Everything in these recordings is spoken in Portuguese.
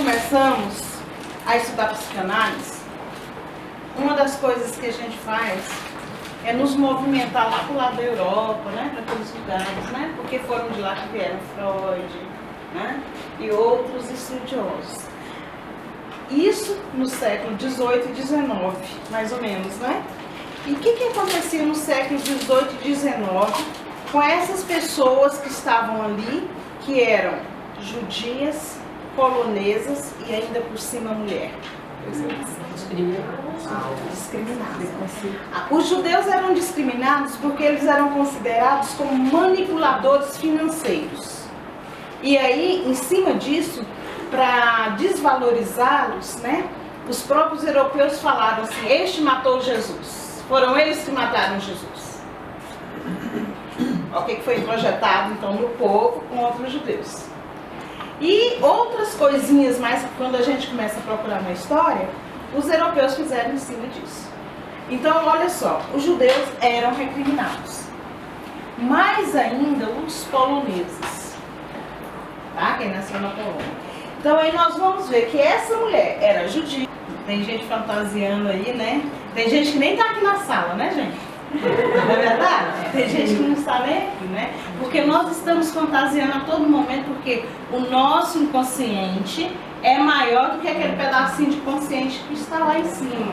começamos a estudar psicanálise, uma das coisas que a gente faz é nos movimentar lá para o lado da Europa, né, para aqueles lugares, né, porque foram de lá que vieram Freud, né, e outros estudiosos. Isso no século XVIII e XIX, mais ou menos, né? E o que acontecia no século XVIII e XIX com essas pessoas que estavam ali, que eram judias, polonesas e ainda por cima mulher? Discriminados. Os judeus eram discriminados porque eles eram considerados como manipuladores financeiros. E aí, em cima disso, para desvalorizá-los, né, os próprios europeus falaram assim: este matou Jesus. Foram eles que mataram Jesus. O que foi projetado então no povo contra os judeus. E outras coisinhas mais, quando a gente começa a procurar na história, os europeus fizeram em cima disso. Então, olha só, os judeus eram recriminados. Mais ainda os poloneses, tá? Quem nasceu na Polônia. Então aí nós vamos ver que essa mulher era judia. Tem gente fantasiando aí, né? Tem gente que nem tá aqui na sala, né, gente? Não é verdade? Tem gente que não está nem aqui, né? Porque nós estamos fantasiando a todo momento, porque o nosso inconsciente é maior do que aquele pedacinho de consciente que está lá em cima.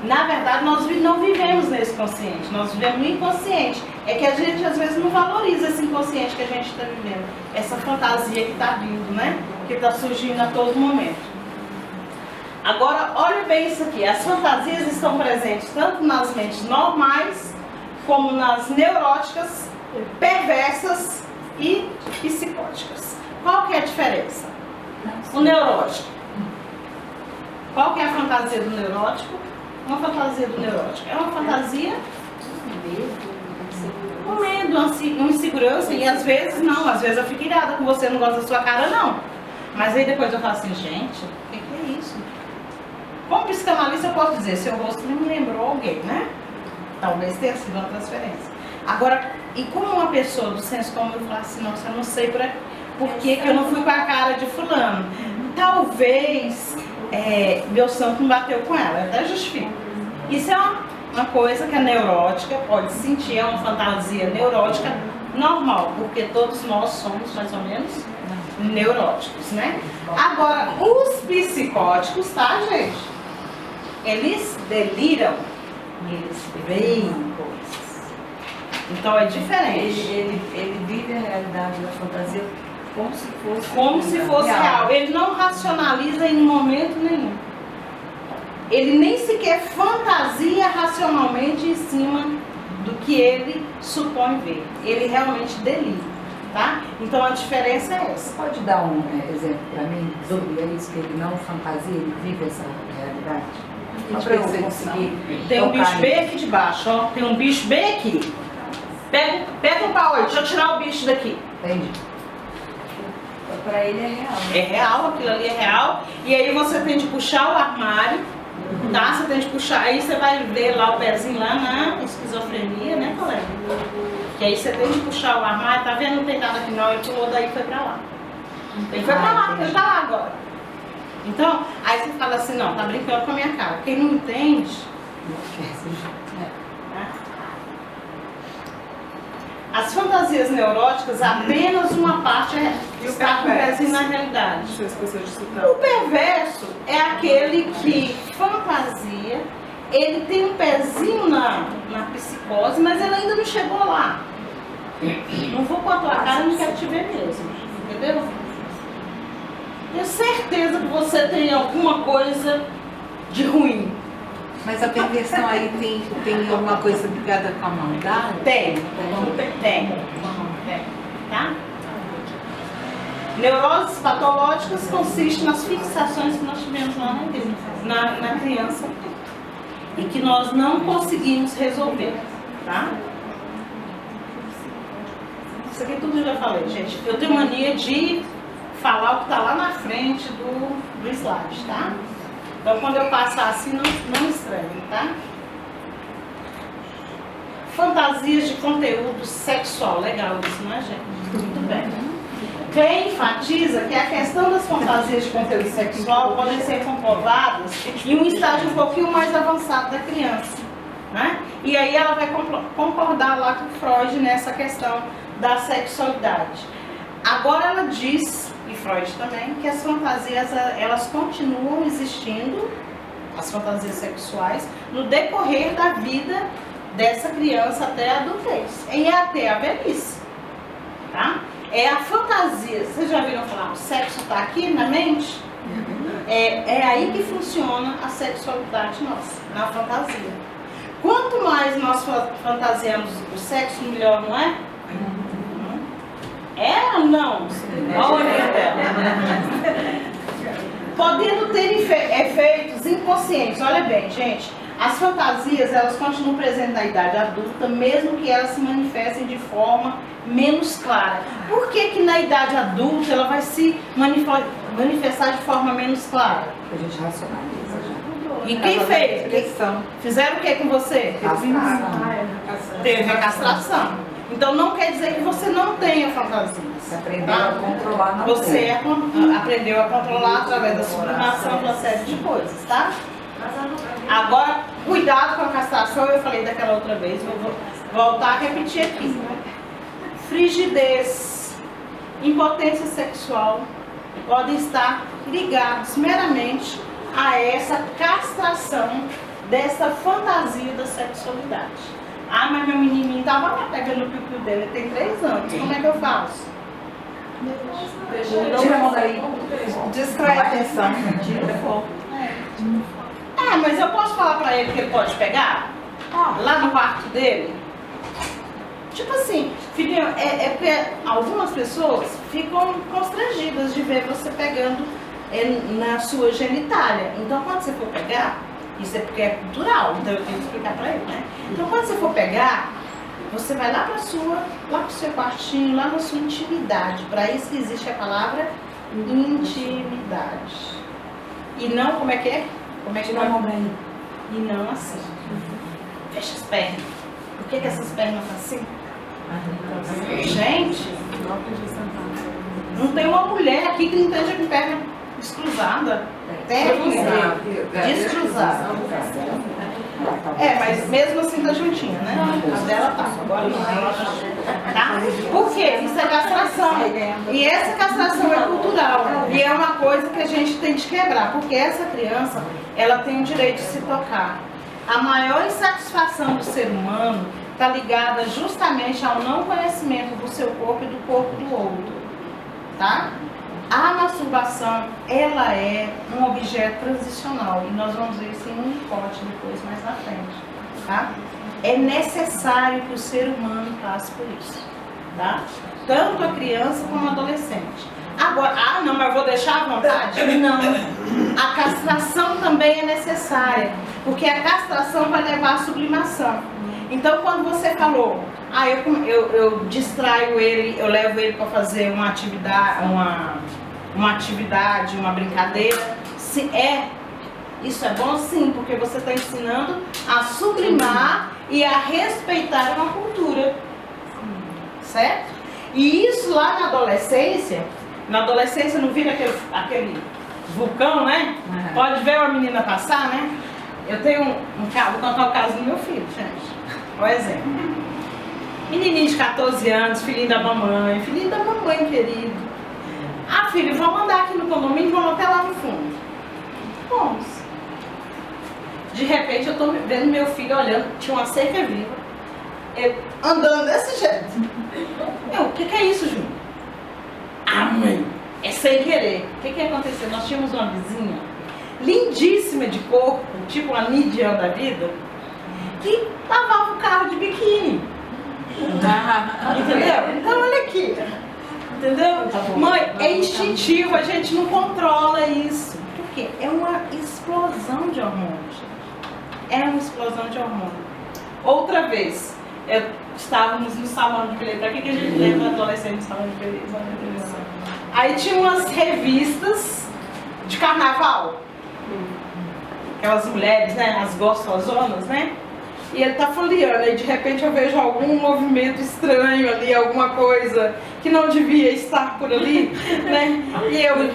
Na verdade, nós não vivemos nesse consciente, nós vivemos no inconsciente. É que a gente às vezes não valoriza esse inconsciente que a gente está vivendo, essa fantasia que está vindo, né? Que está surgindo a todo momento. Agora, olha bem isso aqui, as fantasias estão presentes tanto nas mentes normais, como nas neuróticas, perversas e psicóticas. Qual que é a diferença? O neurótico. Qual que é a fantasia do neurótico? Uma fantasia do neurótico é uma fantasia com medo, uma insegurança, e às vezes não, às vezes eu fico irada com você, não gosta da sua cara, não. Mas aí depois eu falo assim, gente, o que é isso? Como psicanalista eu posso dizer, seu rosto não me lembrou alguém, né? Talvez tenha sido uma transferência. Agora, e como uma pessoa do senso comum eu falo assim, nossa, eu não sei por que eu não fui com a cara de fulano. Talvez meu santo não bateu com ela, eu até justifico. Isso é uma coisa que a neurótica pode sentir, é uma fantasia neurótica normal, porque todos nós somos mais ou menos neuróticos, né? Agora, os psicóticos, tá, gente? Eles deliram, eles veem coisas. Então é diferente. Ele vive a realidade da fantasia como se fosse real. Ele não racionaliza em momento nenhum. Ele nem sequer fantasia racionalmente em cima do que ele supõe ver. Ele realmente delira, tá? Então a diferença é essa. Pode dar um exemplo para mim sobre isso, que ele não fantasia, ele vive essa realidade? Para eu conseguir. Tem um bicho bem aqui de baixo, ó. Tem um bicho bem aqui. Pega um pau aí, deixa eu tirar o bicho daqui. Entendi. Para ele é real. Né? É real, aquilo ali é real. E aí você tem de puxar o armário, tá? Você tem de puxar, aí você vai ver lá o pezinho lá na esquizofrenia, né, colega? Que aí você tem de puxar o armário, tá vendo? Não tem nada aqui não, ele pulou daí e foi pra lá. Ele foi pra lá, ele tá lá agora. Então, aí você fala assim, não, tá brincando com a minha cara. Quem não entende, as fantasias neuróticas, apenas uma parte está com o pezinho na realidade. O perverso é aquele que fantasia, ele tem um pezinho na psicose, mas ele ainda não chegou lá. Não vou com a tua cara, não quero te ver mesmo. Entendeu? Tenho certeza que você tem alguma coisa de ruim. Mas a perversão aí tem alguma coisa ligada com a maldade? Tem. Tá? Neuroses patológicas consistem nas fixações que nós tivemos lá na criança e que nós não conseguimos resolver, tá? Isso aqui tudo eu já falei, gente. Eu tenho mania de falar o que está lá na frente do slide, tá? Então, quando eu passar assim, não estranhe, tá? Fantasias de conteúdo sexual. Legal isso, não é, gente? Muito bem. Klein enfatiza que a questão das fantasias de conteúdo sexual podem ser comprovadas em um estágio um pouquinho mais avançado da criança, né? E aí ela vai concordar lá com Freud nessa questão da sexualidade. Agora ela diz, e Freud também, que as fantasias elas continuam existindo, as fantasias sexuais, no decorrer da vida dessa criança até a adultez e até a velhice, tá? É a fantasia, vocês já viram falar, o sexo está aqui na mente? É aí que funciona a sexualidade nossa, na fantasia. Quanto mais nós fantasiamos o sexo, melhor, não é? É ou não? Podendo ter efeitos inconscientes. Olha bem, gente, as fantasias elas continuam presentes na idade adulta, mesmo que elas se manifestem de forma menos clara. Por que que na idade adulta ela vai se manifestar de forma menos clara? A gente racionaliza já. E quem fez? Fizeram o que com você? Teve a castração. Então não quer dizer que você não tenha fantasias. Você aprendeu a controlar na Você aprendeu a controlar através da sublimação de uma série de coisas, tá? Agora, cuidado com a castração, eu falei daquela outra vez, vou voltar a repetir aqui. Frigidez, impotência sexual podem estar ligados meramente a essa castração dessa fantasia da sexualidade. Ah, mas meu menininho estava lá pegando o piu-piu dele, ele tem 3 anos, como é que eu faço? Tira a mão daí. Distrai a atenção. Tira fogo. Mas eu posso falar pra ele que ele pode pegar? Lá no quarto dele? Tipo assim, filhinho, é porque algumas pessoas ficam constrangidas de ver você pegando na sua genitália. Então quando você for pegar, isso é porque é cultural, então eu tenho que explicar pra ele, né? Então quando você for pegar, você vai lá pro seu quartinho, lá na sua intimidade. Para isso que existe a palavra intimidade. E não, como é que é? Como é que Tira a mão daí. E não assim. Fecha as pernas. Por que essas pernas estão assim? Gente, não tem uma mulher aqui que não esteja com perna descruzada. Descruzada. Mas mesmo assim tá juntinha, né? A dela tá, agora não. Tá? Por quê? Isso é castração. E essa castração é cultural. E é uma coisa que a gente tem de quebrar. Porque essa criança, ela tem o direito de se tocar. A maior insatisfação do ser humano está ligada justamente ao não conhecimento do seu corpo e do corpo do outro. Tá? A masturbação, ela é um objeto transicional. E nós vamos ver isso em um pote depois, mais na frente. Tá? É necessário que o ser humano passe por isso. Tá? Tanto a criança como o adolescente. Agora, não, mas eu vou deixar à vontade? Não. A castração também é necessária. Porque a castração vai levar à sublimação. Então, quando você falou, eu distraio ele, eu levo ele para fazer uma atividade, uma brincadeira, isso é bom sim, porque você está ensinando a sublimar e a respeitar uma cultura, certo? E isso lá na adolescência não vira aquele vulcão, né? Pode ver uma menina passar, né? Eu tenho vou contar o caso do meu filho, gente. Por exemplo, menininho de 14 anos, filhinho da mamãe querido. Filho, vamos andar aqui no condomínio, vamos até lá no fundo. Vamos. De repente eu tô vendo meu filho olhando, tinha uma cerca viva, ele andando desse jeito. O que é isso, Júnior? Mãe, é sem querer. O que aconteceu? Nós tínhamos uma vizinha lindíssima de corpo, tipo uma Nidian da vida, que lavava o carro de biquíni. Entendeu? Então olha aqui. Entendeu? Mãe, é instintivo, a gente não controla isso. Por quê? É uma explosão de hormônio, gente. É uma explosão de hormônio. Outra vez, estávamos no salão de beleza. Para que a gente leva adolescente no salão de beleza? Aí tinha umas revistas de carnaval. Aquelas mulheres, né? As gostosonas, né? e ele tá folheando, e de repente eu vejo algum movimento estranho ali, alguma coisa que não devia estar por ali, né? E eu,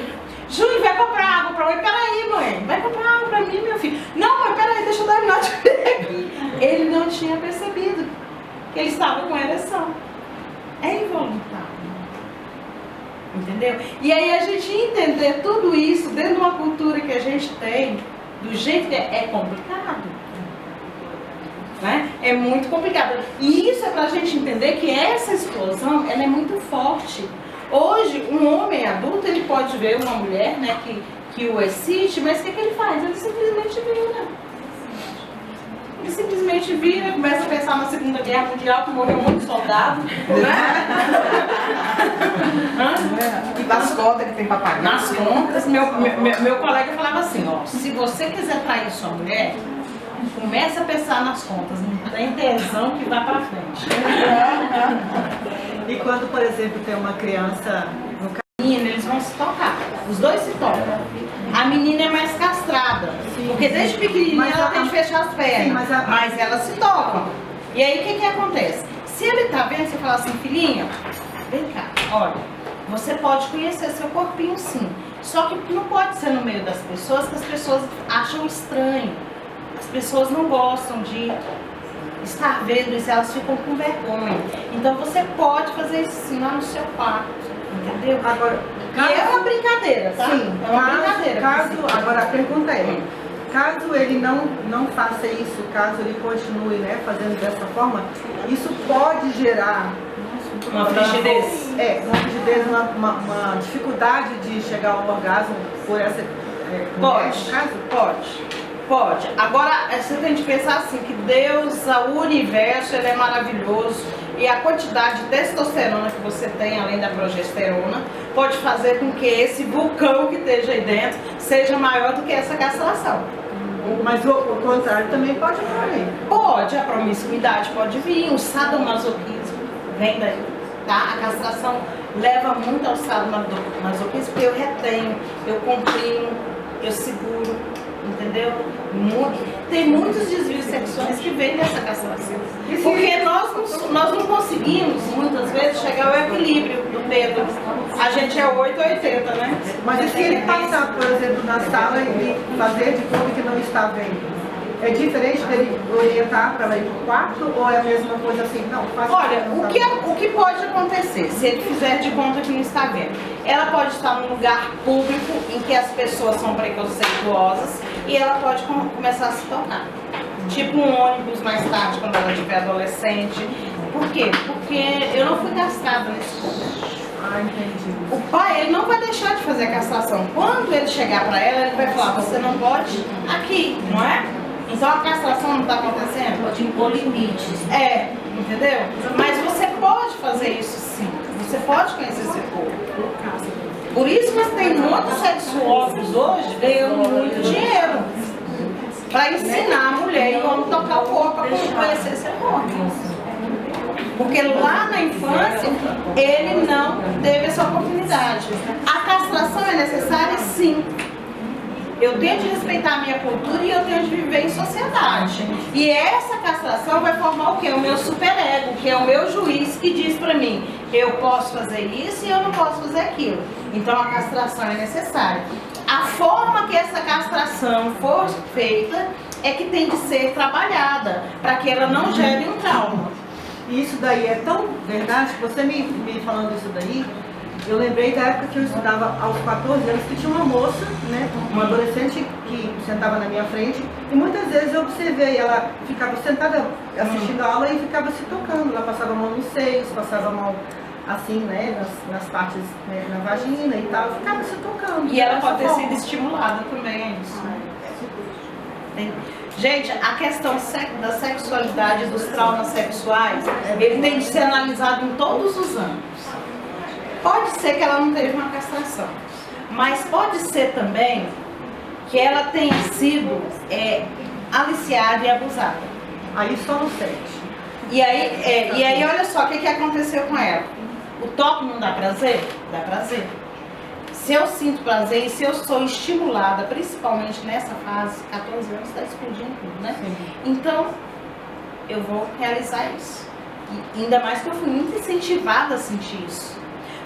Júnior, vai comprar água pra mim. Peraí, mãe, vai comprar água pra mim, meu filho. Não, mãe, peraí, deixa eu terminar de ver aqui. Ele não tinha percebido que ele estava com ereção. É involuntário. Entendeu? E aí a gente entender tudo isso dentro de uma cultura que a gente tem, do jeito que é complicado. Né? É muito complicado. E isso é pra gente entender que essa explosão, ela é muito forte. Hoje, um homem adulto, ele pode ver uma mulher, né, que o excite, mas o que ele faz? Ele simplesmente vira. Ele simplesmente vira, começa a pensar na Segunda Guerra Mundial, que morreu muito soldado, né? E das contas que tem pra pagar. Nas contas, meu colega falava assim, ó, se você quiser trair sua mulher, começa a pensar nas contas, não tem tesão que vai pra frente. E quando, por exemplo, tem uma criança no Menina, eles vão se tocar, os dois se tocam. A menina é mais castrada, porque desde pequenininha ela tem que fechar as pernas, mas elas se tocam. E aí o que acontece? Se ele tá vendo, você fala assim, filhinha, vem cá, olha, você pode conhecer seu corpinho sim, só que não pode ser no meio das pessoas, que as pessoas acham estranho. As pessoas não gostam de estar vendo isso, elas ficam com vergonha. Então você pode fazer isso sim lá no seu quarto, entendeu? Agora, E é uma brincadeira, tá? Sim, é uma brincadeira. agora a pergunta é, caso ele não faça isso, caso ele continue, né, fazendo dessa forma, isso pode gerar uma frigidez. Uma frigidez, uma dificuldade de chegar ao orgasmo por essa Pode, no caso? Pode. Agora, você tem que pensar assim, que Deus, o universo, ele é maravilhoso. E a quantidade de testosterona que você tem, além da progesterona, pode fazer com que esse vulcão que esteja aí dentro seja maior do que essa castração. Mas o contrário também pode ocorrer. Pode, a promiscuidade pode vir, o sadomasoquismo vem daí, tá? A castração leva muito ao sadomasoquismo, porque eu retenho, eu comprimo, eu seguro, entendeu? Tem muitos desvios sexuais que vêm dessa castração. Porque nós não conseguimos, muitas vezes, chegar ao equilíbrio do dedo. A gente é 8 ou 80, né? Mas e se ele passar, por exemplo, na sala e fazer de conta que não está vendo? É diferente dele orientar para ir para o quarto ou é a mesma coisa assim? Não, faz. Olha, o que pode acontecer se ele fizer de conta que não está vendo? Ela pode estar num lugar público em que as pessoas são preconceituosas e ela pode começar a se tocar. Tipo um ônibus mais tarde, quando ela estiver adolescente. Por quê? Porque eu não fui castrada nesse ponto. Ah, entendi. O pai, ele não vai deixar de fazer a castração. Quando ele chegar para ela, ele vai falar, você não pode aqui, não é? Então a castração não está acontecendo? Pode impor limites. Entendeu? Mas você pode fazer isso sim. Você pode conhecer seu corpo. Por isso que tem muitos sexólogos hoje ganhando muito dinheiro para ensinar a mulher e como tocar o corpo para conhecer seu corpo. Porque lá na infância ele não teve essa oportunidade. A castração é necessária sim. Eu tenho de respeitar a minha cultura e eu tenho de viver em sociedade. E essa castração vai formar o quê? O meu superego, que é o meu juiz que diz pra mim, eu posso fazer isso e eu não posso fazer aquilo. Então a castração é necessária. A forma que essa castração for feita é que tem de ser trabalhada, para que ela não gere um trauma. E isso daí é tão verdade, que você me falando isso daí, eu lembrei da época que eu estudava aos 14 anos, que tinha uma moça, né, uma adolescente que sentava na minha frente, e muitas vezes eu observei, ela ficava sentada assistindo a aula e ficava se tocando, ela passava a mão nos seios, passava a mão assim, né, nas partes, né, na vagina e tal, ficava se tocando. E ela pode ter sido estimulada também a isso. Gente, a questão da sexualidade, dos traumas sexuais, ele tem de ser analisado em todos os âmbitos. Pode ser que ela não teve uma castração, mas pode ser também que ela tenha sido aliciada e abusada. Aí só no sexo. E aí olha só o que aconteceu com ela. O toque não dá prazer? Dá prazer. Se eu sinto prazer e se eu sou estimulada, principalmente nessa fase, 14 anos está explodindo tudo, né? Sim. Então, eu vou realizar isso. E ainda mais que eu fui muito incentivada a sentir isso.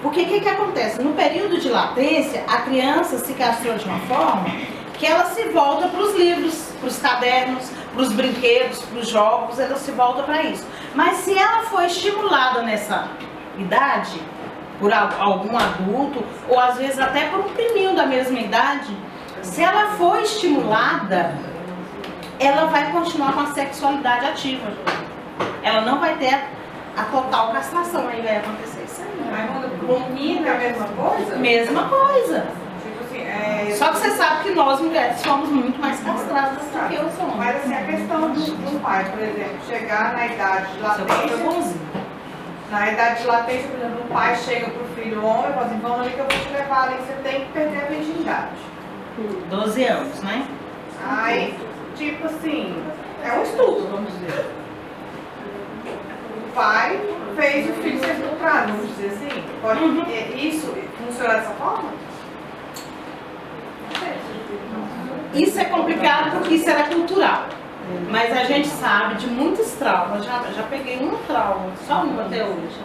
Porque o que acontece? No período de latência, a criança se castrou de uma forma que ela se volta para os livros, para os cadernos, para os brinquedos, para os jogos, ela se volta para isso. Mas se ela for estimulada nessa idade, por algum adulto, ou às vezes até por um priminho da mesma idade, se ela for estimulada, ela vai continuar com a sexualidade ativa. Ela não vai ter a total castração, aí vai acontecer isso aí. Mas quando pro menino é a mesma coisa? Mesma coisa. Tipo assim, Só que você sabe que nós mulheres somos muito mais castradas do que os homens. Mas assim, a questão do pai, por exemplo, chegar na idade de Seu pai foi latência, bonzinho. na idade de latência, por exemplo, o pai chega pro filho homem e fala assim, vamos ali que eu vou te levar ali, você tem que perder a virgindade. 12 anos, né? Aí, tipo assim, é um estudo, vamos dizer. O pai fez o filho ser estuprado, vamos dizer assim. Pode, isso funciona dessa forma? Isso é complicado porque isso era cultural. Mas a gente sabe de muitos traumas. Já peguei um trauma, só um até hoje,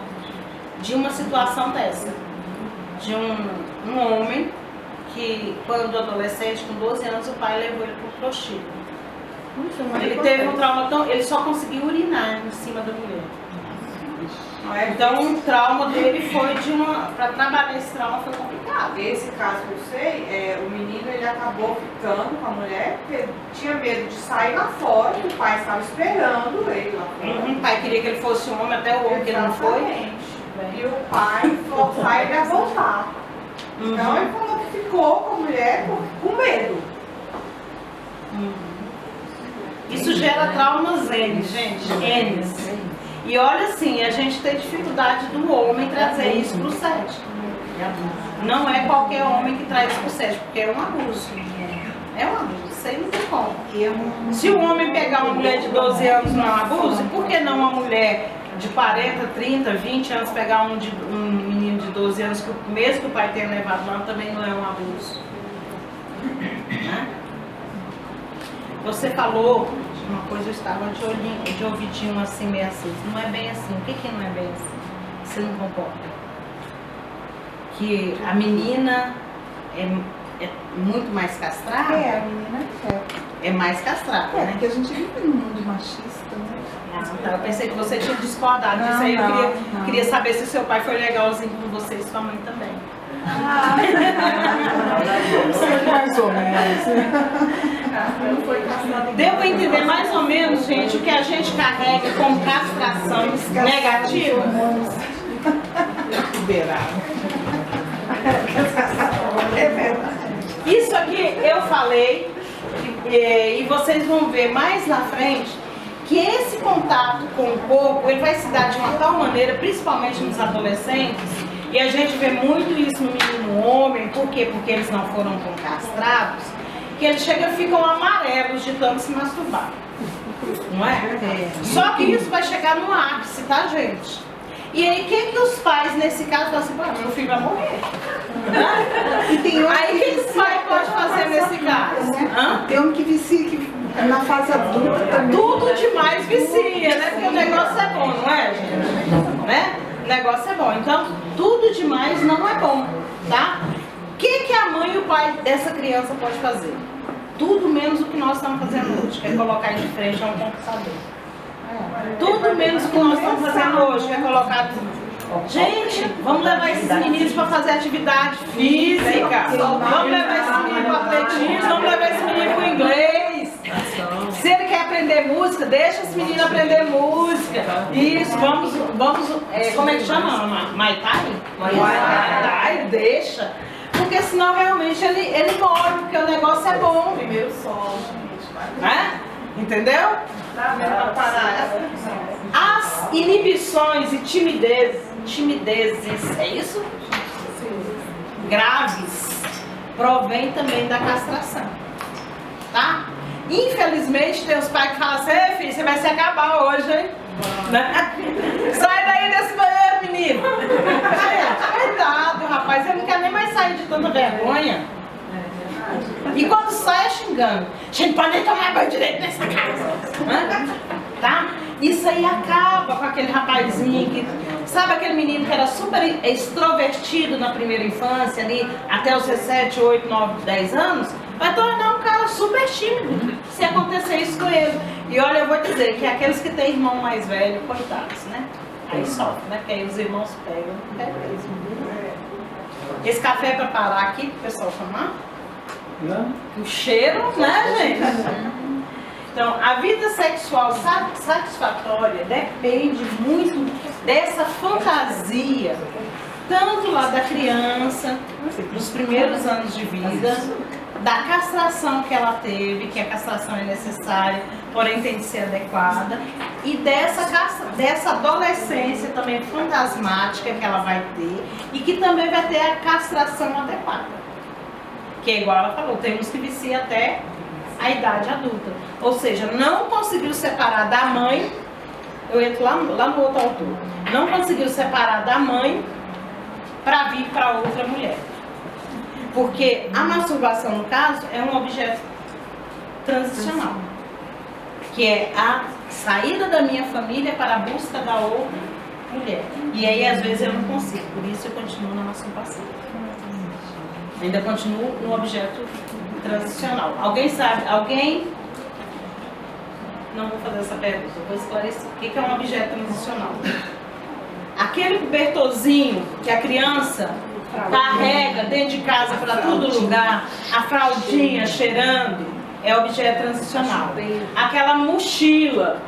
de uma situação dessa. De um homem que, quando adolescente, com 12 anos, o pai levou ele para o prostíbulo. Ele teve um trauma tão... Ele só conseguiu urinar em cima da mulher. Então o trauma dele foi de uma... Para trabalhar esse trauma foi complicado. Esse caso que eu sei, o menino ele acabou ficando com a mulher porque tinha medo de sair lá fora, e o pai estava esperando ele lá fora. O pai queria que ele fosse um homem, até o homem que ele não foi. Exatamente. E o pai forçar ele a voltar. Então ele falou que ficou com a mulher com medo. Isso gera traumas N, gente. N's. E olha assim, a gente tem dificuldade do homem trazer isso pro sexo. Não é qualquer homem que traz isso pro sexo, porque é um abuso. É um abuso, isso aí não tem como. Se o homem pegar uma mulher de 12 anos não é um abuso, por que não uma mulher de 40, 30, 20 anos pegar um menino de 12 anos, que mesmo que o pai tenha levado lá, também não é um abuso? Né? Você falou uma coisa, eu estava de ouvidinho assim, meio assim. Não é bem assim. O que não é bem assim? Você não concorda? Que a menina é muito mais castrada? A menina É mais castrada, né? porque a gente vive num mundo machista, né? Então, eu pensei que você tinha discordado disso aí. Eu queria saber se o seu pai foi legalzinho com você e sua mãe também. Mais ou menos. Deu para entender mais ou menos, gente, o que a gente carrega como castrações negativas? É verdade. Isso aqui eu falei, e vocês vão ver mais na frente, que esse contato com o corpo, ele vai se dar de uma tal maneira, principalmente nos adolescentes, e a gente vê muito isso no menino homem. Por quê? Porque eles não foram castrados, que eles chegam e ficam amarelos de tanto se masturbar. Não é? Só que isso vai chegar no ápice, tá, gente? E aí, o que os pais, nesse caso, falam assim, pô, meu filho vai morrer. E tem outro Aí, o que o pai pode fazer nesse caso? Tem um que vicia, que na fase adulta também. Tudo demais vicia, né? Porque o negócio é bom, não é, gente? Né? O negócio é bom. Então, tudo demais não é bom, tá? O que a mãe e o pai dessa criança pode fazer? Tudo menos o que nós estamos fazendo hoje, que é colocar de frente a um computador. Tudo menos o que nós estamos fazendo hoje, que é colocar... Gente, vamos levar esses meninos para fazer atividade física. Vamos levar esse menino para atletismo, vamos levar esse menino para o inglês. Se ele quer aprender música, deixa esse menino aprender música. Isso, vamos como é que chama? Muay Thai? Muay Thai, deixa. Porque senão realmente ele morre, porque o negócio é bom. Primeiro sol. Né? Entendeu? As inibições e timidezes, é isso? Graves, provém também da castração, tá? Infelizmente tem os pais que falam assim, ei filho, você vai se acabar hoje, hein? Né? Sai daí desse banheiro, menino! Coitado, rapaz, ele não quer nem mais sair de tanta vergonha. E quando sai é xingando. A gente pode nem tomar banho direito nessa casa. Tá? Isso aí acaba com aquele rapazinho que, sabe aquele menino que era super extrovertido na primeira infância, ali, até os 7, 8, 9, 10 anos, vai tornar um cara super tímido, se acontecer isso com ele. E olha, eu vou dizer que aqueles que têm irmão mais velho, coitados, né? Aí sofre, né? Porque aí os irmãos pegam, Esse café é para parar aqui, pro pessoal tomar? Não. O cheiro, né, gente? Então, a vida sexual satisfatória depende muito dessa fantasia, tanto lá da criança, nos primeiros anos de vida, da castração que ela teve, que a castração é necessária, porém tem de ser adequada, e dessa adolescência também fantasmática que ela vai ter, e que também vai ter a castração adequada. Que é igual ela falou, temos que vicia até a idade adulta. Ou seja, não conseguiu separar da mãe, eu entro lá no outro autor, não conseguiu separar da mãe para vir para outra mulher. Porque a masturbação, no caso, é um objeto transicional, que é a saída da minha família para a busca da outra mulher. E aí, às vezes, eu não consigo, por isso eu continuo na masturbação. Ainda continuo no objeto transicional. Alguém sabe? Alguém? Não vou fazer essa pergunta, eu vou esclarecer. O que é um objeto transicional? Aquele cobertorzinho que a criança carrega dentro de casa para todo lugar, a fraldinha cheirando, é objeto transicional. Aquela mochila,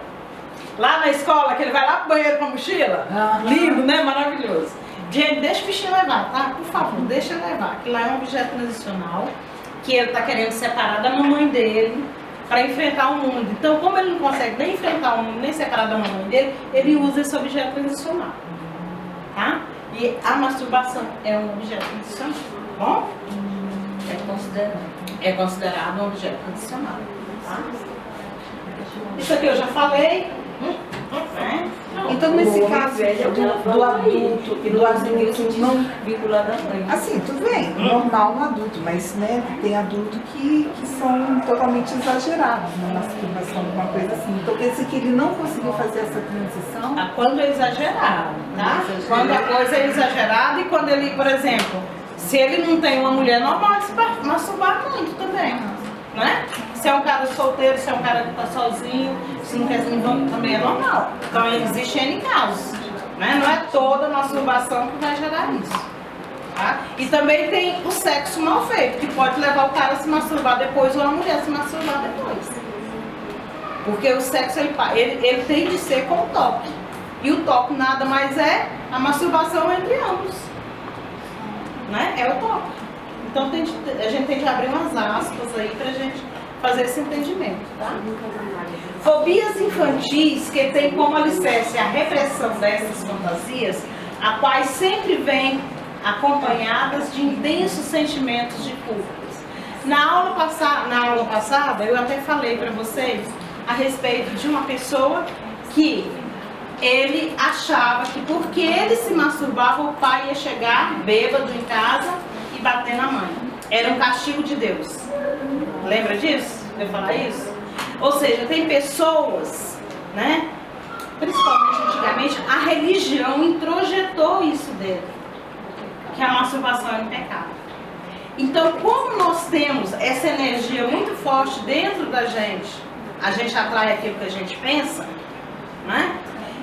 lá na escola, que ele vai lá pro banheiro com a mochila, lindo, né? Maravilhoso. Gente, deixa o bichinho levar, tá? Por favor, deixa ele levar. Aquilo lá é um objeto transicional, que ele está querendo separar da mamãe dele para enfrentar o mundo. Então, como ele não consegue nem enfrentar o mundo, nem separar da mamãe dele, ele usa esse objeto transicional. Tá? E a masturbação é um objeto transicional. Bom? É considerado um objeto transicional. Tá? Isso aqui eu já falei. Então, nesse caso do adulto não vinculado à mãe. assim, tudo bem, normal no adulto, mas né, tem adulto que são totalmente exagerados na masturbação, alguma coisa assim. Então quer dizer que ele não conseguiu fazer essa transição? Quando é exagerado, tá? Quando a coisa é exagerada e quando ele, por exemplo, se ele não tem uma mulher normal, ele se masturbar muito também, né? Se é um cara solteiro, se é um cara que está sozinho, se não quer também é normal. Então existe N casos, né? Não é toda masturbação que vai gerar isso. Tá? E também tem o sexo mal feito, que pode levar o cara a se masturbar depois ou a mulher a se masturbar depois. Porque o sexo ele tem de ser com o toque. E o toque nada mais é a masturbação entre ambos. Né? É o toque. Então a gente tem que abrir umas aspas aí pra gente fazer esse entendimento, tá? Fobias infantis que têm como alicerce a repressão dessas fantasias, a quais sempre vêm acompanhadas de intensos sentimentos de culpa. Na aula passada, eu até falei para vocês a respeito de uma pessoa que ele achava que porque ele se masturbava, o pai ia chegar bêbado em casa e bater na mãe. Era um castigo de Deus. Lembra disso? De eu falar isso? Ou seja, tem pessoas, né? Principalmente antigamente, a religião introjetou isso dele, que a masturbação é um pecado. Então, como nós temos essa energia muito forte dentro da gente, a gente atrai aquilo que a gente pensa, né?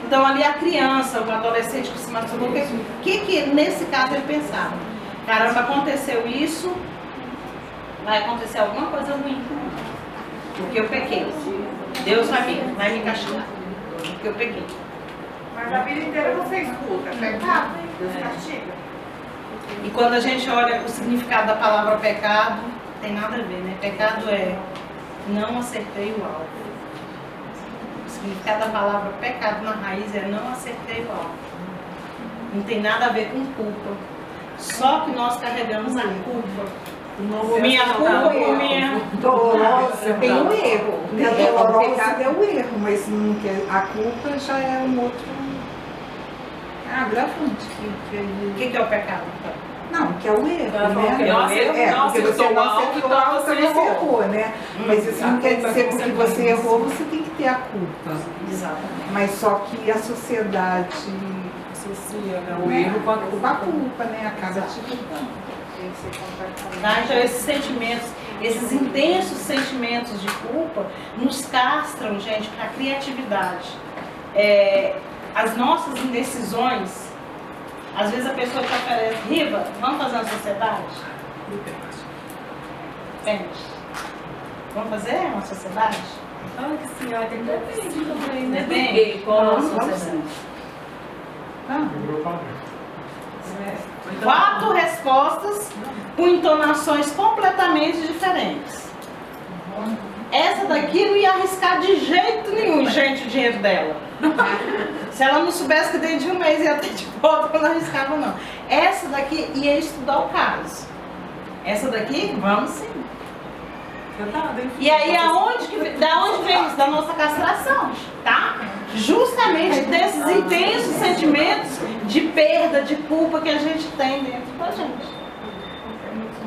Então, ali a criança, o adolescente que se masturbou, o que nesse caso ele pensava? Caramba, aconteceu isso, vai acontecer alguma coisa ruim comigo, porque eu pequei. Deus vai me castigar, porque eu pequei. Mas a vida inteira você escuta, é pecado, Deus castiga. E quando a gente olha o significado da palavra pecado, tem nada a ver, né? Pecado é não acertei o alvo. O significado da palavra pecado na raiz é não acertei o alvo. Não tem nada a ver com culpa. Só que nós carregamos a culpa. Minha culpa por minha... Dolorosa, tem um erro. O pecado é o erro, mas a culpa já é um outro agravante. O que é o pecado? Não, que é o erro, Ela falou que né? não acertou, É, não porque você acertou não algo, acertou então algo, você você errou. errou, né? Mas isso não quer dizer porque você errou, você tem que ter a culpa. Exatamente. Mas só que a sociedade Associa, né, o erro com a com a culpa, né? Acaba te culpando. Tá? Então esses sentimentos, esses intensos sentimentos de culpa nos castram, gente, para a criatividade. As nossas indecisões, às vezes a pessoa te oferece, Riva, vamos fazer uma sociedade? Depende. Vamos fazer uma sociedade? Ai, que senhora, tem depende também, né? Depende. Qual a Vamos sociedade? Então, 4 respostas com entonações completamente diferentes. Essa daqui não ia arriscar de jeito nenhum, gente, o dinheiro dela. Se ela não soubesse que dentro de um mês ia ter de volta, não arriscava não. Essa daqui ia estudar o caso. Essa daqui, vamos sim. E aí, da onde vem isso? Da nossa castração, tá? Justamente desses intensos sentimentos de perda, de culpa que a gente tem dentro da gente.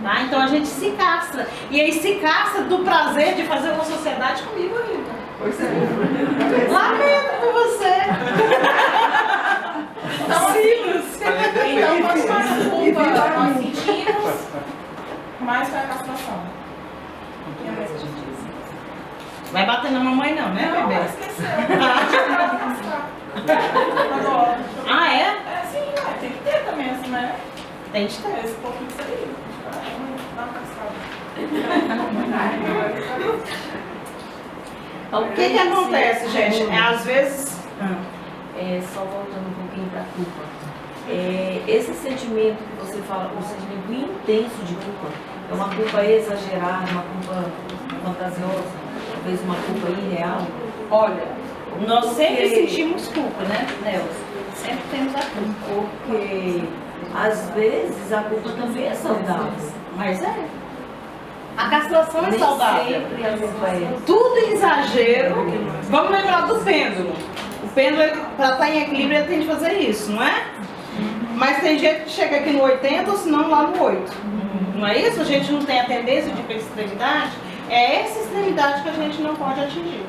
Tá? Então a gente se castra. E aí se castra do prazer de fazer uma sociedade comigo, Rita. Pois é. Lamento por você. Então, quanto mais culpa nós sentimos, mais vai a castração. Vai bater na mamãe não, né, Não, bebê? esqueceu. Agora. Ah, é? É, sim, tem que ter também, assim, né? Tem que ter. Esse pouquinho disso aí. Dá uma castrada. O que acontece, gente? Às vezes... Só voltando um pouquinho para a culpa. Esse sentimento que você fala, o sentimento intenso de culpa, é uma culpa exagerada, uma culpa fantasiosa, talvez uma culpa irreal. Olha, nós sempre Porque- sentimos culpa, né, Nelson? Sempre temos a culpa. Porque às vezes a culpa também é saudável. Mas é. A castração é Nem saudável. sempre a culpa é. Tudo em exagero. Vamos lembrar do pêndulo. O pêndulo, para estar em equilíbrio, ele tem que fazer isso, não é? Mas tem gente que chega aqui no 80 ou se não lá no 8. Não é isso? A gente não tem a tendência de ir para a extremidade. É essa extremidade que a gente não pode atingir.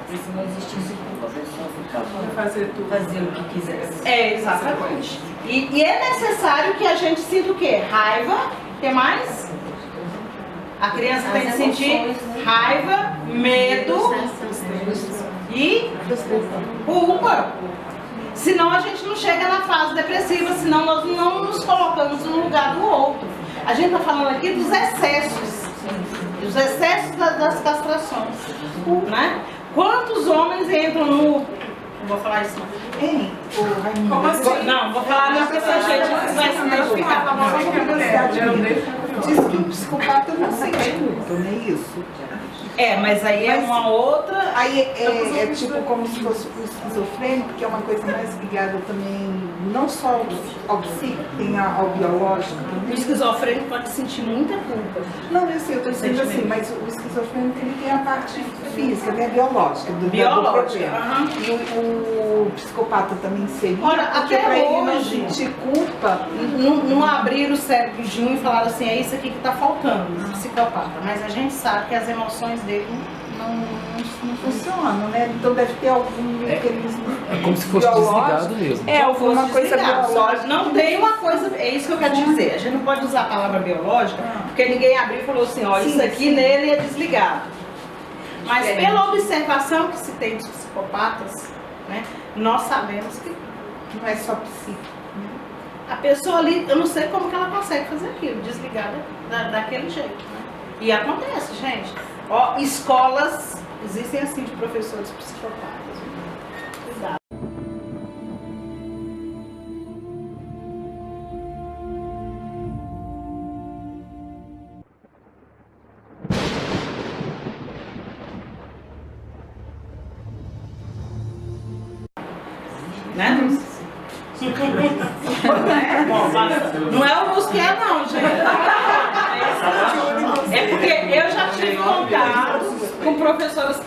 Porque se não existisse culpa, a pessoa ficava Fazer tudo. fazer o que quisesse. Exatamente. E é necessário que a gente sinta o quê? Raiva. O que mais? A criança tem que As sentir emoções, né? raiva, medo e culpa. Senão a gente não chega na fase depressiva, senão nós não nos colocamos no lugar do outro. A gente está falando aqui dos excessos. Os excessos das castrações. Né? Quantos homens entram no... Não vou falar isso não. Hein, ô Raimundo? Como assim? Não, vou falar não, porque essa gente vai se identificar. Só uma curiosidade minha. Diz que o psicopata não sente culpa, não é isso? Mas aí é uma outra... Aí é tipo como se fosse o esquizofrênico, que é uma coisa mais ligada também, não só ao psíquico, tem ao biológico O também. esquizofrênico pode sentir muita culpa. Não, eu sei, eu estou dizendo assim, mas o esquizofrênico ele tem a parte física, né, biológica, do Biológica, problema. aham. E o psicopata também seria, Olha, porque até para ele não hoje- sentir culpa, Não abriram o cérebro de um e falaram assim, é isso aqui que está faltando, psicopata. Mas a gente sabe que as emoções dele não funciona, né? Então deve ter algum mecanismo É como se fosse biológico. desligado mesmo. Alguma coisa desligado. biológica. Não tem uma coisa, é isso que eu quero dizer. A gente não pode usar a palavra biológica, porque ninguém abriu e falou assim, ó, isso aqui nele é desligado. Mas pela observação que se tem dos psicopatas, né, nós sabemos que Não é só psíquico. a pessoa ali, eu não sei como que ela consegue fazer aquilo, desligada daquele jeito, né? E acontece, gente. Ó, escolas existem assim de professores psicopatas. Cuidado. Né? Bom, mas não é o Busquet não, gente. É porque eu já tive contato com professoras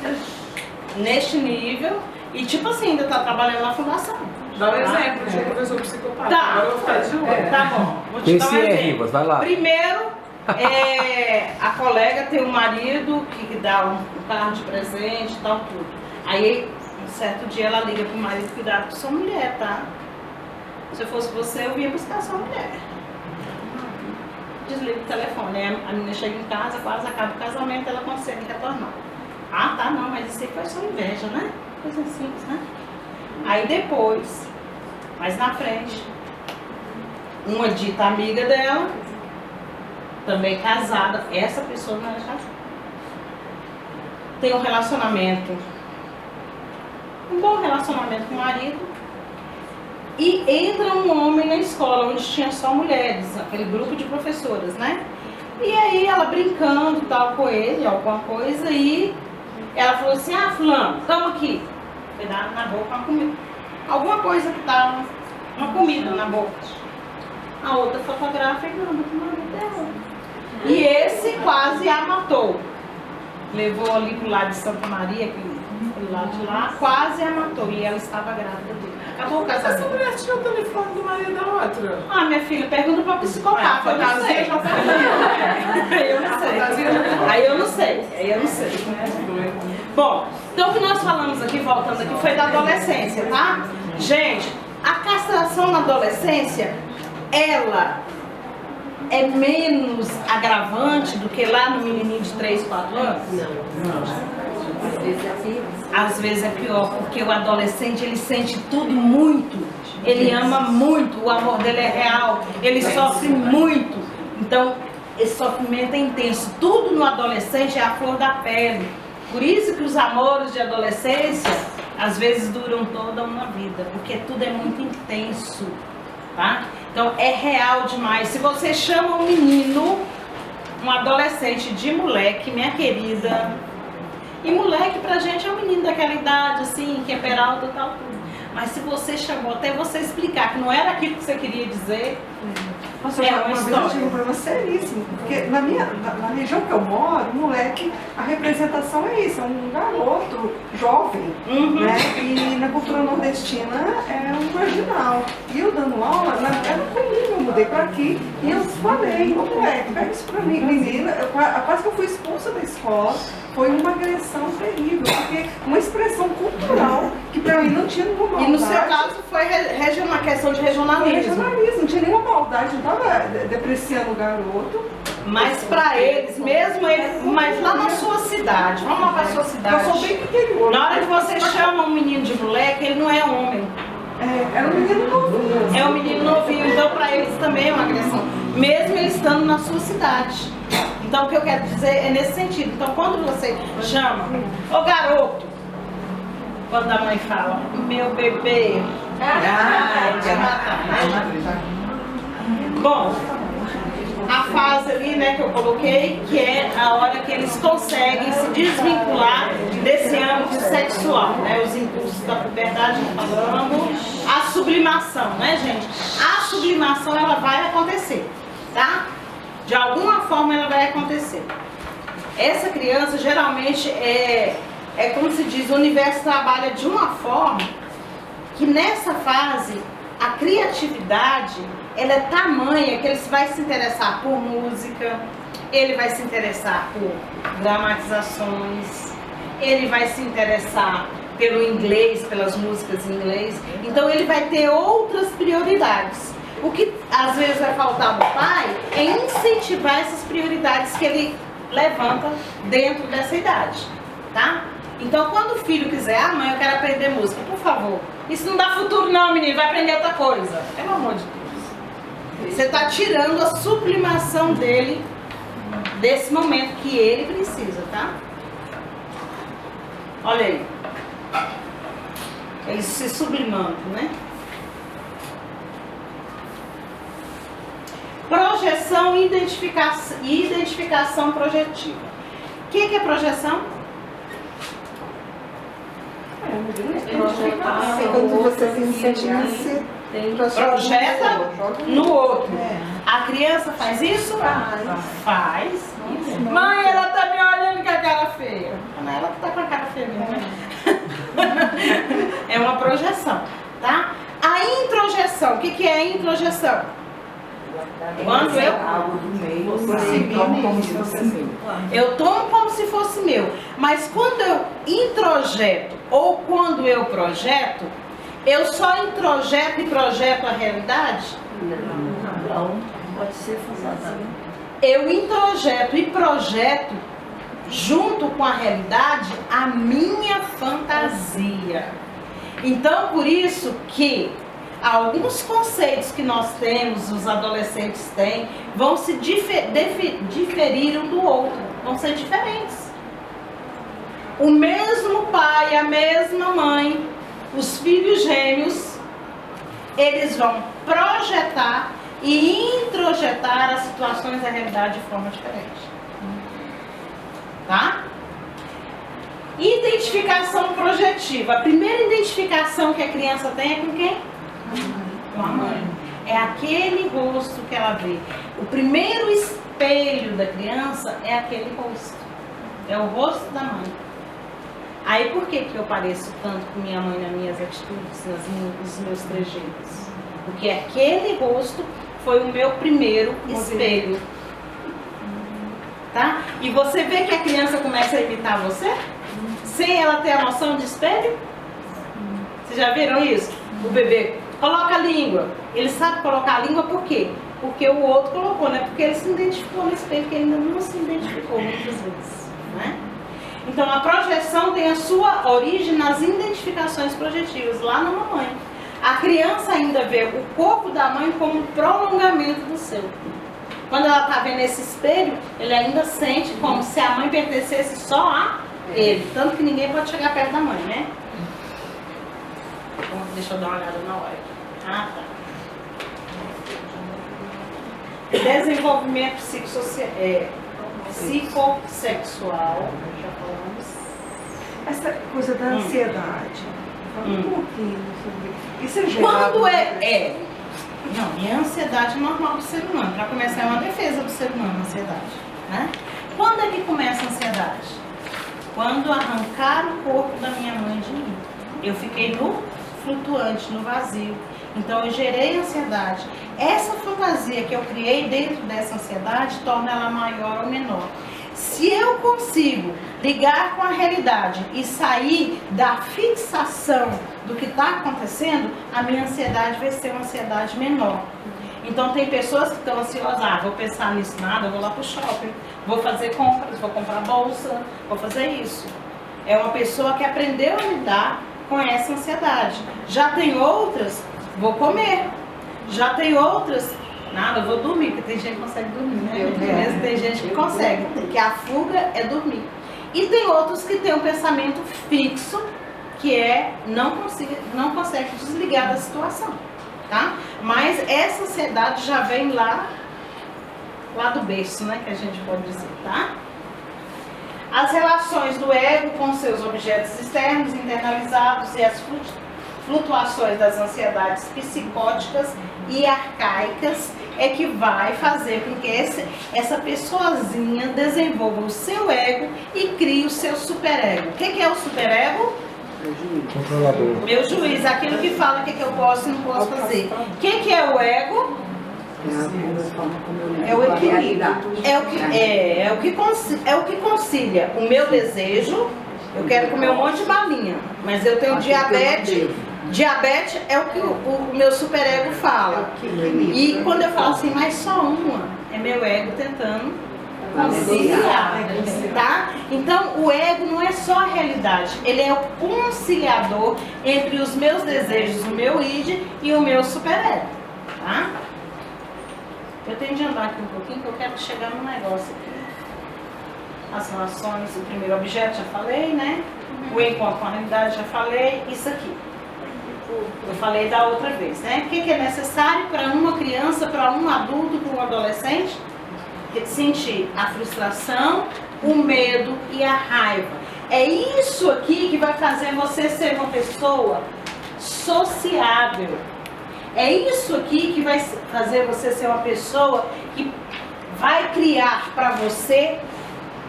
neste nível e tipo assim, ainda tá trabalhando na fundação. Dá um exemplo de um professor psicopata. Tá. Agora eu vou ficar de olho. Tá bom. Vou te dar um Esse é, exemplo. Ribas, vai lá. Primeiro, a colega tem um marido que dá um carro de presente e tal, tudo. Aí, um certo dia, ela liga pro marido: cuidado com sua mulher, tá? Se eu fosse você, eu ia buscar sua mulher. Desliga o telefone. Aí a menina chega em casa, quase acaba o casamento, ela consegue retornar. Ah, tá, não, mas isso aí foi só inveja, né? Coisa simples, né? Aí depois, mais na frente, uma dita amiga dela, também casada, essa pessoa não era casada, tem um relacionamento, um bom relacionamento com o marido, e entra um homem na escola onde tinha só mulheres, aquele grupo de professoras, né? E aí ela brincando tal com ele, alguma coisa, e ela falou assim: ah, fulano, toma aqui. Pedaço na boca, uma comida. Alguma coisa que tá, uma comida na boca. A outra fotografa e manda pro marido dela. E esse quase a matou. Levou ali pro lado de Santa Maria, pro lado de lá, quase a matou. E ela estava grávida dele. Acabou o Essa casamento. mulher tinha o telefone do marido da outra. Ah, minha filha, pergunta pra psicopata. Eu não sei. Eu não sei. Aí eu não sei. Aí eu não sei. Bom, então o que nós falamos aqui, voltando aqui, foi da adolescência, tá? Gente, a castração na adolescência, ela é menos agravante do que lá no menininho de 3, 4 anos? Não. Às vezes é pior, porque o adolescente, ele sente tudo muito, ele ama muito, o amor dele é real, ele sofre muito. Então, esse sofrimento é intenso. Tudo no adolescente é a flor da pele. Por isso que os amores de adolescência, às vezes, duram toda uma vida, porque tudo é muito intenso, tá? Então, é real demais. Se você chama um menino, um adolescente de moleque, minha querida, e moleque pra gente é um menino daquela idade, assim, que é peralta e tal, tudo. Mas se você chamou, até você explicar que não era aquilo que você queria dizer, Nossa, é uma uma vez eu história. tive um problema seríssimo, porque na região que eu moro, moleque, a representação é isso, é um garoto jovem, né? E na cultura nordestina é um marginal. E eu dando aula, era comigo, eu mudei pra aqui, e eu falei: ô moleque, pega isso pra mim, menina, quase que eu fui expulsa da escola. Foi uma agressão terrível, porque uma expressão cultural que pra mim não tinha nenhuma maldade. E no seu caso foi uma questão de regionalismo. Regionalismo, não tinha nenhuma maldade, não estava depreciando o garoto. Mas pra eles, mesmo eles, mas lá na sua cidade, vamos lá pra sua cidade. Eu sou bem do interior. Na hora que você chama um menino de moleque, ele não é homem. Era um menino novinho. É um menino novinho, então pra eles também é uma agressão. Mesmo ele estando na sua cidade. Então o que eu quero dizer é nesse sentido. Então quando você chama, ô garoto, quando a mãe fala, meu bebê, vai te matar, né? Bom, a fase ali, né, que eu coloquei, que é a hora que eles conseguem se desvincular desse âmbito sexual, né, os impulsos da puberdade, falando, a sublimação, né, gente? A sublimação, ela vai acontecer, tá? De alguma forma ela vai acontecer. Essa criança, geralmente, como se diz, o universo trabalha de uma forma que nessa fase, a criatividade, ela é tamanha que ele vai se interessar por música, ele vai se interessar por dramatizações, ele vai se interessar pelo inglês, pelas músicas em inglês. Então ele vai ter outras prioridades. O que às vezes vai faltar do pai é incentivar essas prioridades que ele levanta dentro dessa idade, tá? Então quando o filho quiser, mãe, eu quero aprender música, por favor. Isso não dá futuro não, menino, vai aprender outra coisa. Pelo amor de Deus. Você está tirando a sublimação dele desse momento que ele precisa, tá? Olha aí. Ele se sublimando, né? Projeção e identificação projetiva. O que é projeção? Quando você tem sentimento, você projeta no outro. A criança faz isso? Faz. Mãe, ela tá me olhando com a cara feia. Não, ela tá com a cara feia mesmo. É uma projeção, tá? introjeção. O que é introjeção? Quando eu tomo como se fosse meu. Mas quando eu introjeto ou quando eu projeto, eu só introjeto e projeto a realidade? Não, pode ser fantasia. Eu introjeto e projeto junto com a realidade a minha fantasia. Então, por isso que alguns conceitos que nós temos, os adolescentes têm, vão se diferir um do outro, vão ser diferentes. O mesmo pai, a mesma mãe, os filhos gêmeos, eles vão projetar e introjetar as situações da realidade de forma diferente. Tá? Identificação projetiva. A primeira identificação que a criança tem é com quem? Com a mãe. É aquele rosto que ela vê. O primeiro espelho da criança é aquele rosto. É o rosto da mãe. Aí por que eu pareço tanto com minha mãe nas minhas atitudes, nos meus trejeitos? Porque aquele rosto foi o meu primeiro espelho. Tá? E você vê que a criança começa a imitar você? Sem ela ter a noção de espelho? Vocês já viram isso? O bebê coloca a língua. Ele sabe colocar a língua por quê? Porque o outro colocou, né? Porque ele se identificou no espelho, que ainda não se identificou muitas vezes, né? Então a projeção tem a sua origem nas identificações projetivas, lá na mamãe. A criança ainda vê o corpo da mãe como um prolongamento do seu. Quando ela está vendo esse espelho, ele ainda sente como se a mãe pertencesse só a ele. Tanto que ninguém pode chegar perto da mãe, né? Bom, deixa eu dar uma olhada na hora aqui. Ah, tá. Desenvolvimento psicossexual. Já falamos. Essa coisa da ansiedade. Fala um pouquinho sobre isso. É gerado, Quando não, e a ansiedade é normal do ser humano. Para começar, é uma defesa do ser humano, a ansiedade, né? Quando é que começa a ansiedade? Quando arrancaram o corpo da minha mãe de mim. Eu fiquei no flutuante, no vazio. Então eu gerei ansiedade. Essa fantasia que eu criei dentro dessa ansiedade torna ela maior ou menor. Se eu consigo ligar com a realidade e sair da fixação do que está acontecendo, a minha ansiedade vai ser uma ansiedade menor. Então tem pessoas que estão ansiosas, vou pensar nisso nada, eu vou lá para o shopping, vou fazer compras, vou comprar bolsa, vou fazer isso. É uma pessoa que aprendeu a lidar com essa ansiedade. Já tem outras, vou comer. Já tem outras, nada, eu vou dormir, porque tem gente que consegue dormir, né? Tem gente que consegue, que a fuga é dormir. E tem outros que têm um pensamento fixo, que é não consegue desligar da situação, tá? Mas essa ansiedade já vem lá do berço, né, que a gente pode dizer, tá? As relações do ego com seus objetos externos, internalizados e as flutuações das ansiedades psicóticas e arcaicas é que vai fazer com que essa pessoazinha desenvolva o seu ego e crie o seu superego. O que é o superego? Controlador. Meu juiz, aquilo que fala o que eu posso e não posso fazer. O que é o ego? É o equilíbrio. É o que concilia o meu desejo. Eu quero comer um monte de balinha, mas eu tenho diabetes. Diabetes é o que o meu superego fala. E quando eu falo assim, mas só uma, é meu ego tentando conciliar, tá? Então o ego não é só a realidade, ele é o conciliador entre os meus desejos, o meu id e o meu superego, tá? Eu tenho de andar aqui um pouquinho, que eu quero chegar num negócio aqui. As relações, o primeiro objeto, já falei, né? O encontro com a realidade, já falei. Isso aqui, eu falei da outra vez, né? O que é necessário para uma criança, para um adulto, para um adolescente? Sentir a frustração, o medo e a raiva. É isso aqui que vai fazer você ser uma pessoa sociável. É isso aqui que vai fazer você ser uma pessoa que vai criar para você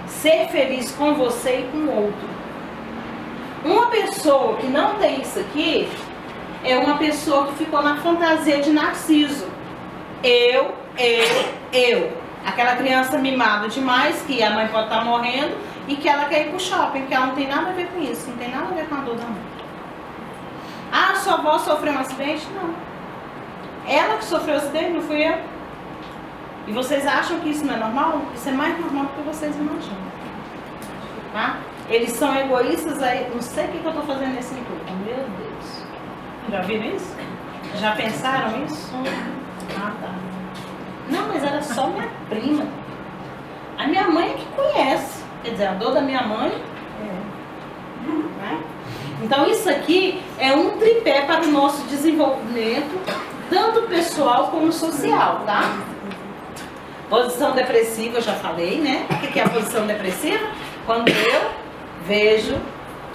ser feliz com você e com o outro. Uma pessoa que não tem isso aqui, é uma pessoa que ficou na fantasia de Narciso. Eu. Aquela criança mimada demais, que a mãe pode estar morrendo e que ela quer ir pro shopping, porque ela não tem nada a ver com isso, não tem nada a ver com a dor da mãe. Ah, sua avó sofreu um acidente? Não. Ela que sofreu o acidente, não fui eu. E vocês acham que isso não é normal? Isso é mais normal do que vocês imaginam. Tá? Eles são egoístas aí. Não sei o que eu estou fazendo nesse encontro. Meu Deus. Já viram isso? Já pensaram isso? Ah, tá. Não, mas era só minha prima. A minha mãe é que conhece. Quer dizer, a dor da minha mãe. Né? Então isso aqui é um tripé para o nosso desenvolvimento, tanto pessoal como social, tá? Posição depressiva, eu já falei, né? O que é a posição depressiva? Quando eu vejo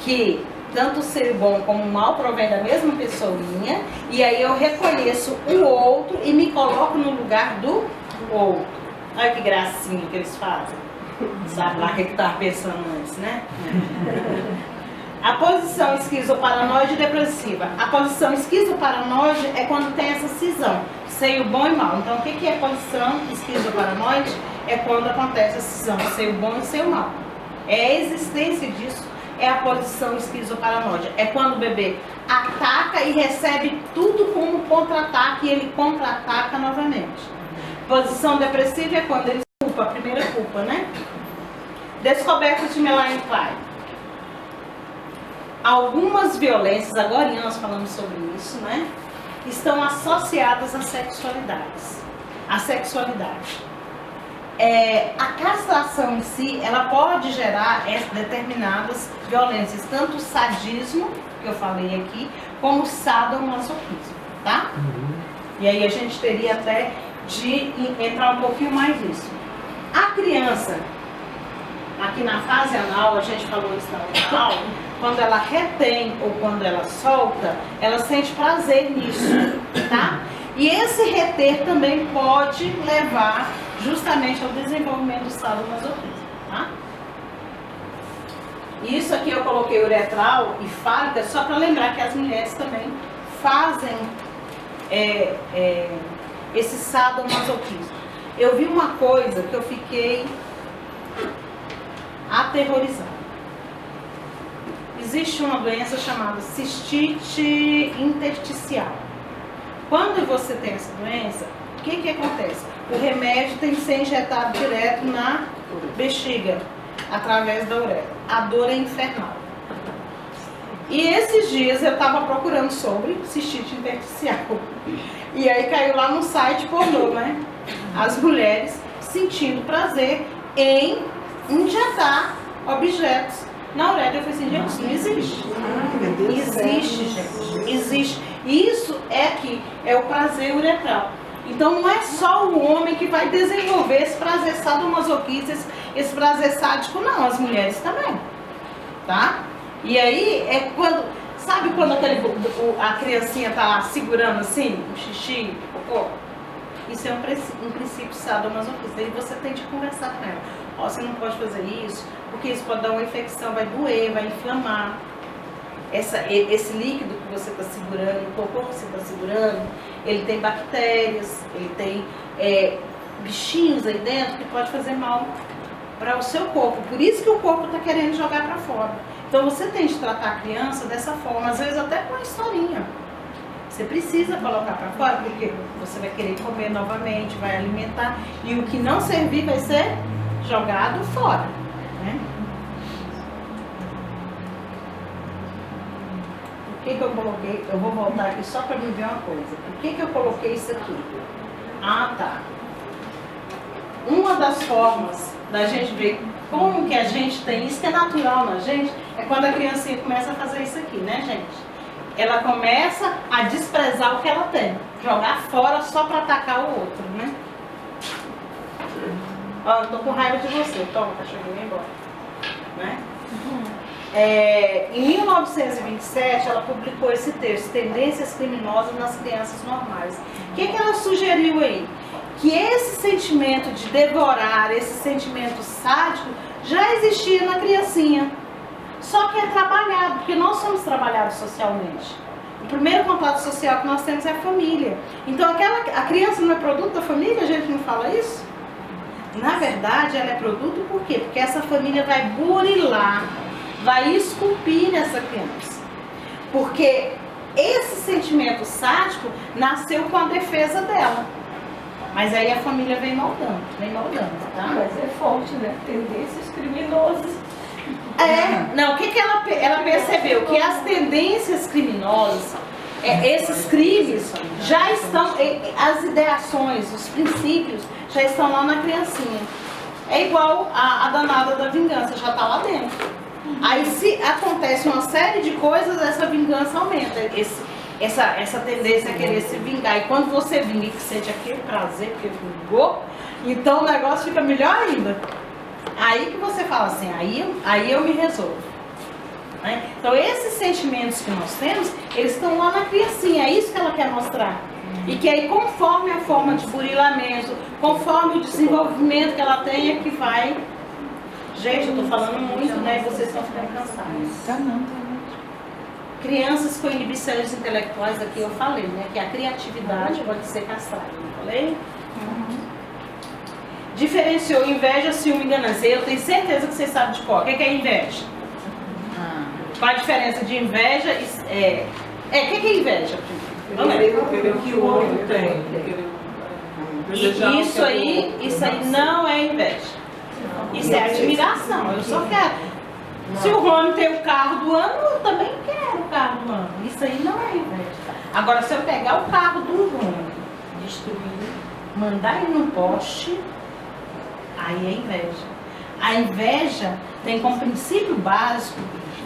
que tanto o ser bom como o mal provém da mesma pessoinha, e aí eu reconheço o outro e me coloco no lugar do outro. Olha que gracinha que eles fazem. Sabe lá o que eu estava pensando antes, né? A posição esquizoparanoide depressiva. A posição esquizoparanoide é quando tem essa cisão, seio bom e mal. Então o que é posição esquizoparanoide? É quando acontece a cisão, seio bom e seio mal. É a existência disso, é a posição esquizoparanoide. É quando o bebê ataca e recebe tudo como contra-ataque e ele contra-ataca novamente. Posição depressiva é quando ele culpa, a primeira culpa, né? Descoberta de Melanie Klein. Algumas violências, agora nós falamos sobre isso, né? Estão associadas às sexualidades. A sexualidade. A castração em si, ela pode gerar determinadas violências, tanto o sadismo, que eu falei aqui, como o sadomasoquismo, tá? E aí a gente teria até de entrar um pouquinho mais nisso. A criança, aqui na fase anal, a gente falou isso na outra aula, quando ela retém ou quando ela solta, ela sente prazer nisso, tá? E esse reter também pode levar justamente ao desenvolvimento do sadomasoquismo, tá? Isso aqui eu coloquei uretral e fálica só para lembrar que as mulheres também fazem esse sadomasoquismo. Eu vi uma coisa que eu fiquei aterrorizada. Existe uma doença chamada cistite intersticial. Quando você tem essa doença, o que acontece? O remédio tem que ser injetado direto na bexiga, através da uretra. A dor é infernal. E esses dias eu estava procurando sobre cistite intersticial. E aí caiu lá no site pornô, né? As mulheres sentindo prazer em injetar objetos na uretra. Eu falei assim, gente, isso não existe. Existe, gente. Existe. Isso é o prazer uretral. Então não é só o homem que vai desenvolver esse prazer sadomasoquista, esse prazer sádico, não. As mulheres também. Tá? E aí é quando... Sabe quando a criancinha tá segurando assim, o xixi, o cocô? Isso é um princípio sadomasoquista. Aí você tem de conversar com ela. Ó, você não pode fazer isso, porque isso pode dar uma infecção, vai doer, vai inflamar. Esse líquido que você está segurando, o cocô que você está segurando, ele tem bactérias, ele tem bichinhos aí dentro que pode fazer mal para o seu corpo. Por isso que o corpo está querendo jogar para fora. Então você tem de tratar a criança dessa forma, às vezes até com uma historinha. Você precisa colocar para fora, porque você vai querer comer novamente, vai alimentar, e o que não servir vai ser jogado fora, né? Por que eu coloquei? Eu vou voltar aqui só para me ver uma coisa. Por que eu coloquei isso aqui? Ah, tá. Uma das formas da gente ver como que a gente tem, isso que é natural na gente, é quando a criancinha começa a fazer isso aqui, né, gente? Ela começa a desprezar o que ela tem, jogar fora só para atacar o outro, né? Ó, eu tô com raiva de você, toma, cachorrinho, vai embora. Né? Em 1927, ela publicou esse texto, Tendências Criminosas nas Crianças Normais. O que ela sugeriu aí? Que esse sentimento de devorar, esse sentimento sádico, já existia na criancinha. Só que é trabalhado, porque nós somos trabalhados socialmente. O primeiro contato social que nós temos é a família. Então a criança não é produto da família, a gente não fala isso? Na verdade, ela é produto por quê? Porque essa família vai burilar, vai esculpir nessa criança. Porque esse sentimento sádico nasceu com a defesa dela. Mas aí a família vem moldando, tá? Mas é forte, né? Tendências criminosas. Não, o que ela percebeu? Que as tendências criminosas, esses crimes, já estão, as ideações, os princípios, já estão lá na criancinha. É igual a danada da vingança, já está lá dentro. Aí se acontece uma série de coisas, essa vingança aumenta. Essa tendência a querer se vingar. E quando você vinga e que sente aquele prazer, porque vingou, então o negócio fica melhor ainda. Aí que você fala assim, aí eu me resolvo. Né? Então esses sentimentos que nós temos, eles estão lá na criancinha, é isso que ela quer mostrar. E que aí conforme a forma de burilamento, conforme o desenvolvimento que ela tem, é que vai... Gente, eu tô falando muito, né? E vocês estão ficando cansados. Tá não. Crianças com inibições intelectuais, aqui eu falei, né? Que a criatividade pode ser castrada, não falei? Diferenciou inveja, ciúme e ganância. Eu tenho certeza que vocês sabem de qual. O que é inveja? Qual a diferença de inveja e... o que é inveja? Querer o que o outro tem. Isso aí não é inveja. Isso é admiração. Eu só quero. Se o Rony tem o carro do ano, eu também quero o carro do ano. Isso aí não é inveja. Agora, se eu pegar o carro do Rony, destruir, mandar ele no poste, aí é inveja. A inveja tem como princípio básico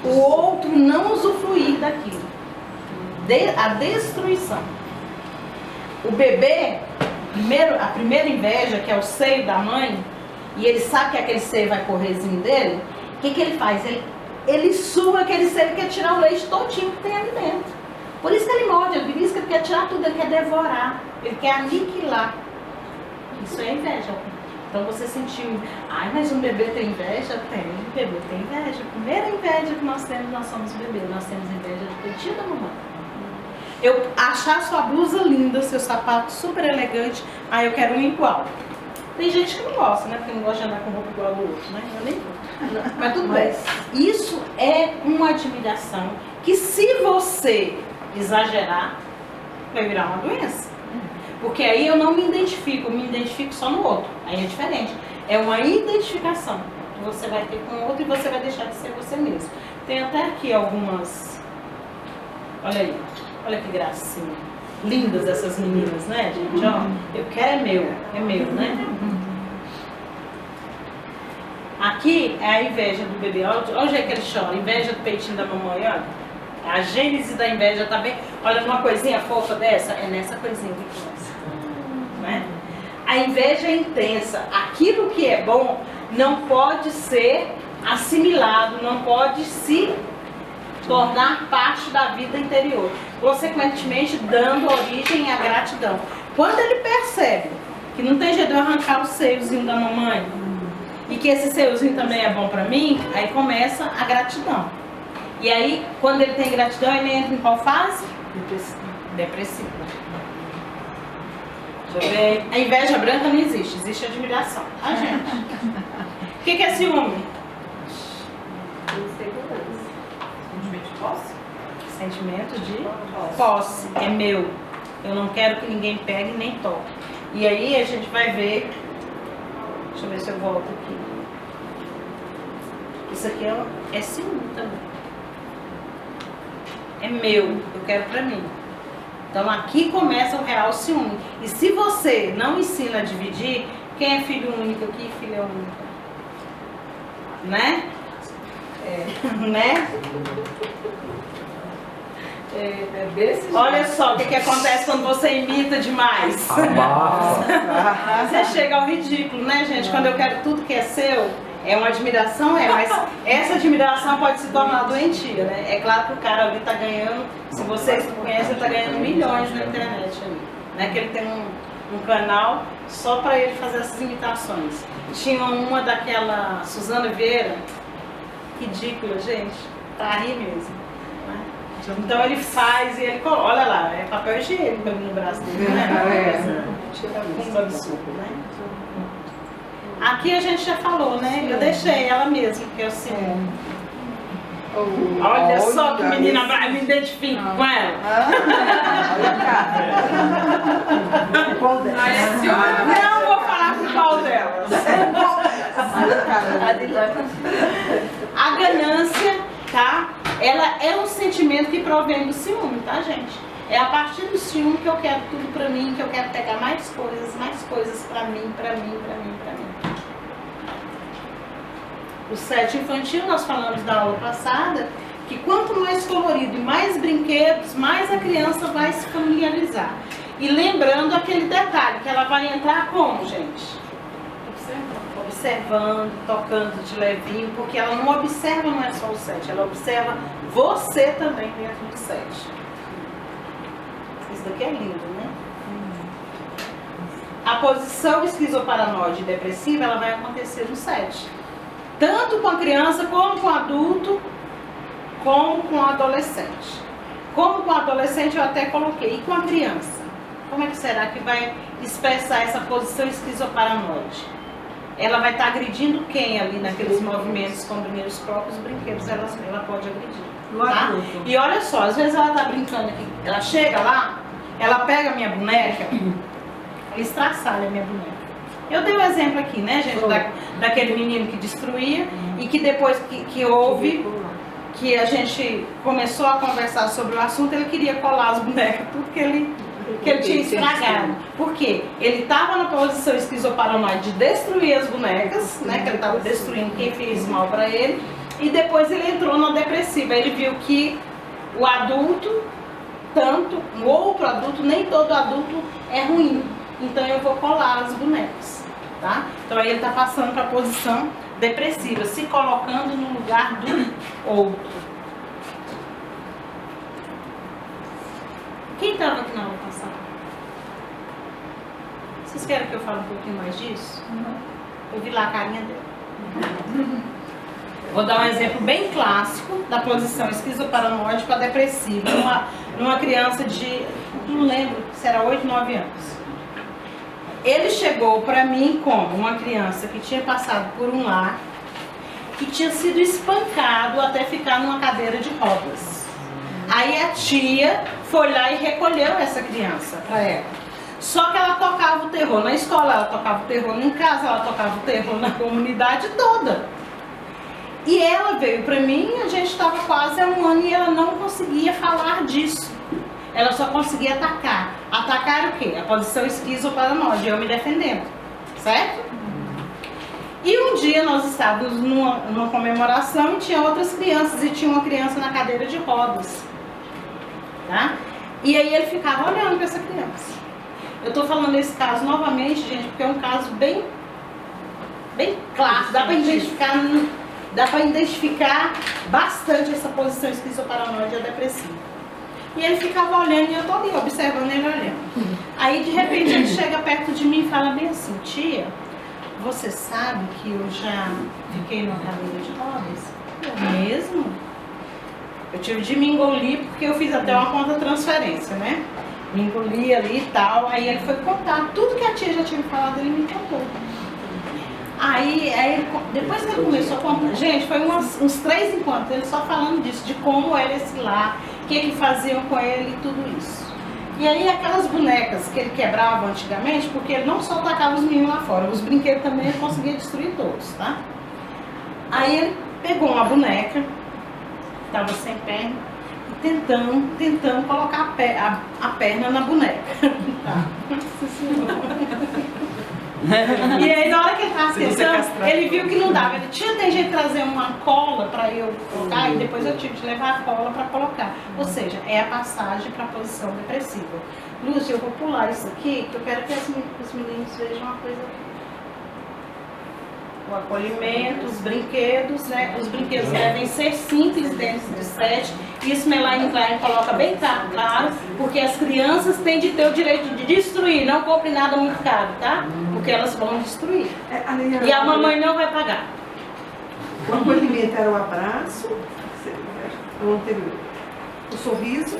o outro não usufruir daquilo. A destruição. O bebê, a primeira inveja, que é o seio da mãe, e ele sabe que aquele seio vai correrzinho dele, o que ele faz? Ele suga aquele seio, ele quer tirar o leite todinho que tem ali dentro. Por isso que ele morde, ele quer tirar tudo, ele quer devorar, ele quer aniquilar. Isso é inveja. Então você sentiu, mas um bebê tem inveja? Tem, o bebê tem inveja. A primeira inveja que nós temos, nós somos bebê, nós temos inveja do peitinho da mamãe. Eu achar sua blusa linda, seu sapato super elegante, eu quero um igual. Tem gente que não gosta, né? Porque não gosta de andar com roupa igual ao outro, né? Eu nem vou. Mas tudo bem. Isso é uma admiração que, se você exagerar, vai virar uma doença. Porque aí eu não me identifico só no outro. Aí é diferente. É uma identificação que você vai ter com o outro e você vai deixar de ser você mesmo. Tem até aqui algumas... Olha aí. Olha que gracinha. Lindas essas meninas, né, gente? Ó, eu quero é meu, né? Aqui é a inveja do bebê. Olha o jeito que ele chora. Inveja do peitinho da mamãe, olha. A gênese da inveja tá bem. Olha uma coisinha fofa dessa. É nessa coisinha que começa. Né? A inveja é intensa. Aquilo que é bom não pode ser assimilado, não pode se tornar parte da vida interior, consequentemente dando origem à gratidão. Quando ele percebe que não tem jeito de arrancar o seiozinho da mamãe e que esse seiozinho também é bom para mim, aí começa a gratidão. E aí, quando ele tem gratidão, ele entra em qual fase? Depressiva. Deixa eu ver. A inveja branca não existe, existe admiração. A gente. O que é ciúme? Sentimento de posse, é meu. Eu não quero que ninguém pegue nem toque. E aí a gente vai ver. Deixa eu ver se eu volto aqui. Isso aqui é ciúme também. É meu, eu quero pra mim. Então aqui começa o real ciúme. E se você não ensina a dividir, quem é filho único aqui, filha única? Né? Né? Olha só o que acontece quando você imita demais. Você chega ao ridículo, né, gente? Quando eu quero tudo que é seu, é uma admiração, mas essa admiração pode se tornar doentia, né? É claro que o cara ali tá ganhando, se vocês não conhecem, ele tá ganhando milhões na internet ali, né? Que ele tem um canal só para ele fazer essas imitações. Tinha uma daquela Suzana Vieira, ridícula, gente, tá aí mesmo. Então ele faz e ele coloca, olha lá, é papel higiênico ali no braço dele, né? Um absurdo, né? Aqui a gente já falou, né? Eu deixei ela mesma, que é o Simone. Olha só que menina brava, me identifico com ela. Olha a cara. Qual delas? Não vou falar com qual delas. A ganância, tá? Ela é um sentimento que provém do ciúme, tá, gente? É a partir do ciúme que eu quero tudo pra mim, que eu quero pegar mais coisas pra mim, pra mim, pra mim, pra mim. O 7 infantil, nós falamos na aula passada, que quanto mais colorido e mais brinquedos, mais a criança vai se familiarizar. E lembrando aquele detalhe, que ela vai entrar como, gente? Observando, tocando de levinho, porque ela não observa, não é só o 7, ela observa você também dentro do 7. Isso daqui é lindo, né? A posição esquizoparanoide depressiva, ela vai acontecer no 7. Tanto com a criança, como com o adulto, como com o adolescente. Como com o adolescente eu até coloquei. E com a criança? Como é que será que vai expressar essa posição esquizoparanoide? Ela vai estar agredindo quem ali naqueles movimentos, quando os próprios brinquedos ela pode agredir. Tá? E olha só, às vezes ela está brincando aqui, ela chega lá, ela pega a minha boneca, ela estraçalha a minha boneca. Eu dei um exemplo aqui, né, gente, daquele menino que destruía e que depois que houve, que a gente começou a conversar sobre o assunto, ele queria colar as bonecas, tudo que ele tinha estragado. Por quê? Ele estava na posição esquizoparanoide de destruir as bonecas, né, que ele estava destruindo quem fez mal para ele, e depois ele entrou na depressiva. Ele viu que o adulto, o outro adulto, nem todo adulto é ruim. Então eu vou colar as bonecas, tá? Então aí ele está passando para a posição depressiva, se colocando no lugar do outro. Quem estava aqui na aula passada? Vocês querem que eu fale um pouquinho mais disso? Eu vi lá a carinha dela. Vou dar um exemplo bem clássico da posição esquizoparanoide para depressiva numa criança de, não lembro se era 8, 9 anos. Ele chegou para mim como uma criança que tinha passado por um lar, que tinha sido espancado até ficar numa cadeira de rodas. Aí a tia foi lá e recolheu essa criança para ela. Só que ela tocava o terror na escola, ela tocava o terror em casa, ela tocava o terror na comunidade toda. E ela veio para mim, a gente estava quase há um ano e ela não conseguia falar disso. Ela só conseguia atacar. Atacar o quê? A posição esquizoparanoide, eu me defendendo, certo? E um dia nós estávamos numa comemoração e tinha outras crianças, e tinha uma criança na cadeira de rodas, tá? E aí ele ficava olhando para essa criança. Eu estou falando esse caso novamente, gente, porque é um caso bem claro, dá para identificar bastante essa posição esquizoparanoide e depressiva. E ele ficava olhando e eu tô ali, observando ele olhando. Aí de repente ele chega perto de mim e fala bem assim: tia, você sabe que eu já fiquei numa cadeira de rodas? Eu mesmo? Eu tive de me engolir porque eu fiz até uma conta transferência, né? Me engoli ali e tal. Aí ele foi contar tudo que a tia já tinha falado, ele me contou. Aí depois que ele começou a contar, gente, foi uns 3 encontros, ele só falando disso, de como era esse lar, o que faziam com ele e tudo isso. E aí aquelas bonecas que ele quebrava antigamente, porque ele não só tacava os meninos lá fora, os brinquedos também ele conseguia destruir todos, tá? Aí ele pegou uma boneca, que estava sem perna, e tentando colocar a perna na boneca. Tá? E aí na hora que ele estava tentando, ele viu que não dava. Ele tem jeito de trazer uma cola para eu colocar, e depois eu tive de levar a cola para colocar. Ou seja, é a passagem para a posição depressiva. Lúcia, eu vou pular isso aqui, porque eu quero que os meninos vejam uma coisa. O acolhimento, os brinquedos, né? Os brinquedos devem ser simples dentro do 7. Isso Melanie Klein coloca bem claro, porque as crianças têm de ter o direito de destruir, não compre nada muito caro, tá? Porque elas vão destruir. E a mamãe não vai pagar. O acolhimento era o abraço, o anterior. O sorriso,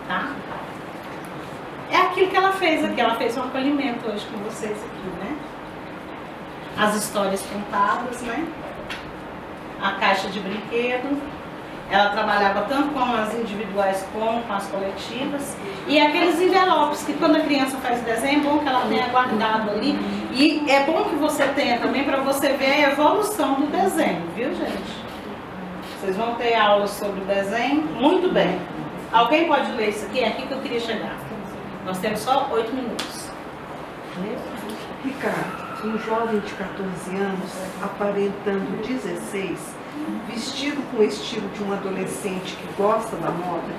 tá? É aquilo que ela fez aqui, ela fez um acolhimento hoje com vocês aqui, né? As histórias contadas, né? A caixa de brinquedo. Ela trabalhava tanto com as individuais como com as coletivas. E aqueles envelopes que quando a criança faz desenho, é bom que ela tenha guardado ali. E é bom que você tenha também para você ver a evolução do desenho, viu, gente? Vocês vão ter aula sobre o desenho, muito bem. Alguém pode ler isso aqui? É aqui que eu queria chegar. Nós temos só 8 minutos. Ricardo, um jovem de 14 anos, aparentando 16, vestido com o estilo de um adolescente que gosta da moda,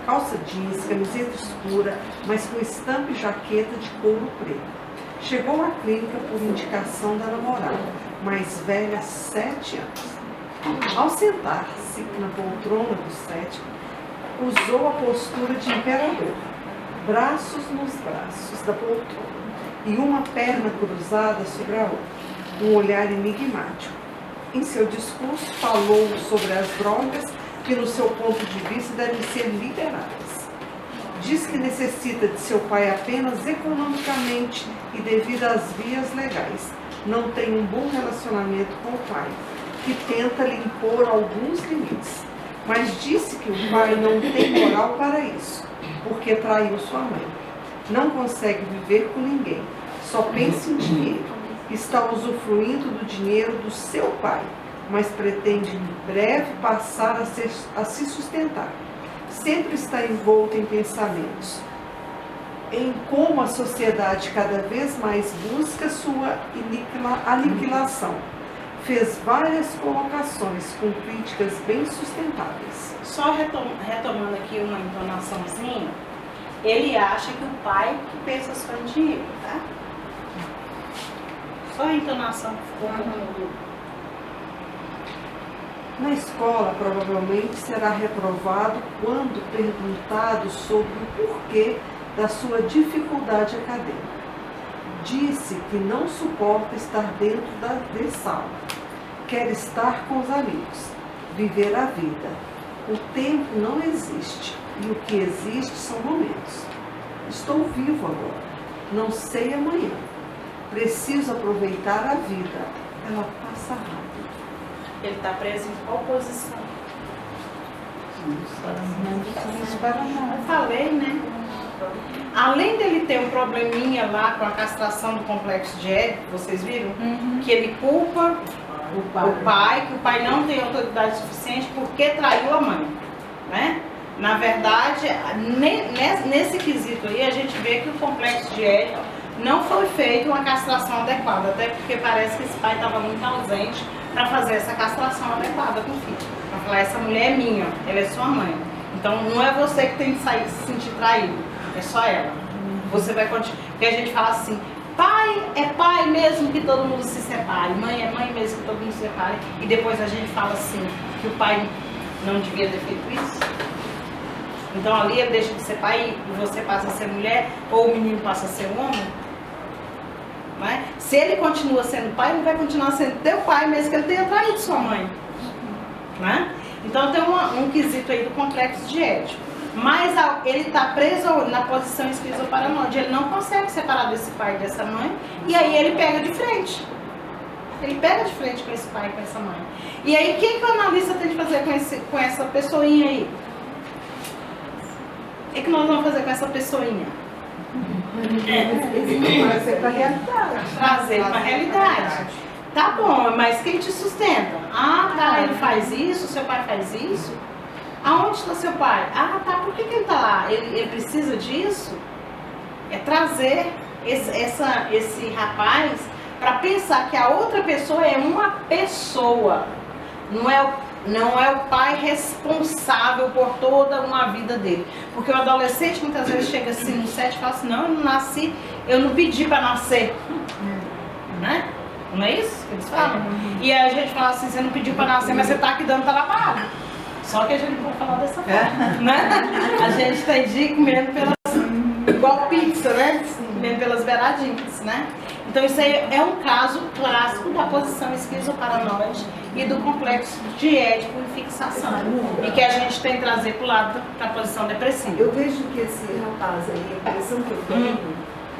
calça jeans, camiseta escura, mas com estampa e jaqueta de couro preto. Chegou à clínica por indicação da namorada, mais velha 7 anos. Ao sentar-se na poltrona do sétimo, usou a postura de imperador, braços nos braços da poltrona e uma perna cruzada sobre a outra, um olhar enigmático. Em seu discurso, falou sobre as drogas que, no seu ponto de vista, devem ser liberadas. Diz que necessita de seu pai apenas economicamente e devido às vias legais. Não tem um bom relacionamento com o pai, que tenta lhe impor alguns limites. Mas disse que o pai não tem moral para isso, porque traiu sua mãe. Não consegue viver com ninguém, só pensa em dinheiro. Está usufruindo do dinheiro do seu pai, mas pretende em breve passar a se sustentar. Sempre está envolto em pensamentos em como a sociedade cada vez mais busca sua aniquilação. Fez várias colocações com críticas bem sustentáveis. Só retomando aqui uma entonaçãozinha, ele acha que o pai que pensa só em dinheiro, tá? Só a entonação que ficou muito. Na escola, provavelmente será reprovado quando perguntado sobre o porquê da sua dificuldade acadêmica. Disse que não suporta estar dentro da sala. Quer estar com os amigos, viver a vida. O tempo não existe e o que existe são momentos. Estou vivo agora, não sei amanhã. Preciso aproveitar a vida, ela passa rápido. Ele está preso em qual posição? Eu falei, né? Além dele ter um probleminha lá com a castração do complexo de Édipo, vocês viram? Que ele culpa o pai, que o pai não tem autoridade suficiente porque traiu a mãe, né? Na verdade, nesse quesito aí, a gente vê que o complexo de Édipo não foi feita uma castração adequada, até porque parece que esse pai estava muito ausente para fazer essa castração adequada com o filho. Para falar, essa mulher é minha, ela é sua mãe. Então não é você que tem que sair se sentir traído, é só ela. Você vai continuar. Porque a gente fala assim, pai é pai mesmo que todo mundo se separe, mãe é mãe mesmo que todo mundo se separe. E depois a gente fala assim, que o pai não devia ter feito isso. Então ali ele deixa de ser pai e você passa a ser mulher, ou o menino passa a ser homem. Né? Se ele continua sendo pai, ele vai continuar sendo teu pai, mesmo que ele tenha traído sua mãe. Né? Então tem um quesito aí do complexo de Édipo. Mas ele está preso na posição esquizoparanoide. Ele não consegue separar desse pai e dessa mãe. E aí ele pega de frente. Ele pega de frente com esse pai e com essa mãe. E aí o que o analista tem de fazer com essa pessoinha aí? O que nós vamos fazer com essa pessoinha? Trazer para a realidade. Trazer para a realidade. Tá bom, mas quem te sustenta? Ah, tá, ele faz isso, seu pai faz isso. Aonde está seu pai? Ah, tá, por que ele está lá? Ele precisa disso? É trazer esse rapaz para pensar que a outra pessoa é uma pessoa. Não é o pai responsável por toda uma vida dele. Porque o adolescente muitas vezes chega assim no 7 e fala assim, não, eu não nasci, eu não pedi para nascer. Né? Não é isso que eles falam? E aí a gente fala assim, você não pediu para nascer, mas você está aqui dando trabalho. Só que a gente não pode falar dessa forma, né? A gente está aí comendo pelas... igual pizza, né? comendo pelas beiradinhas, né? Então isso aí é um caso clássico da posição esquizoparanoide e do complexo de Édipo e fixação. E que a gente tem que trazer para o lado da posição depressiva. Eu vejo que esse rapaz aí, a impressão que eu tenho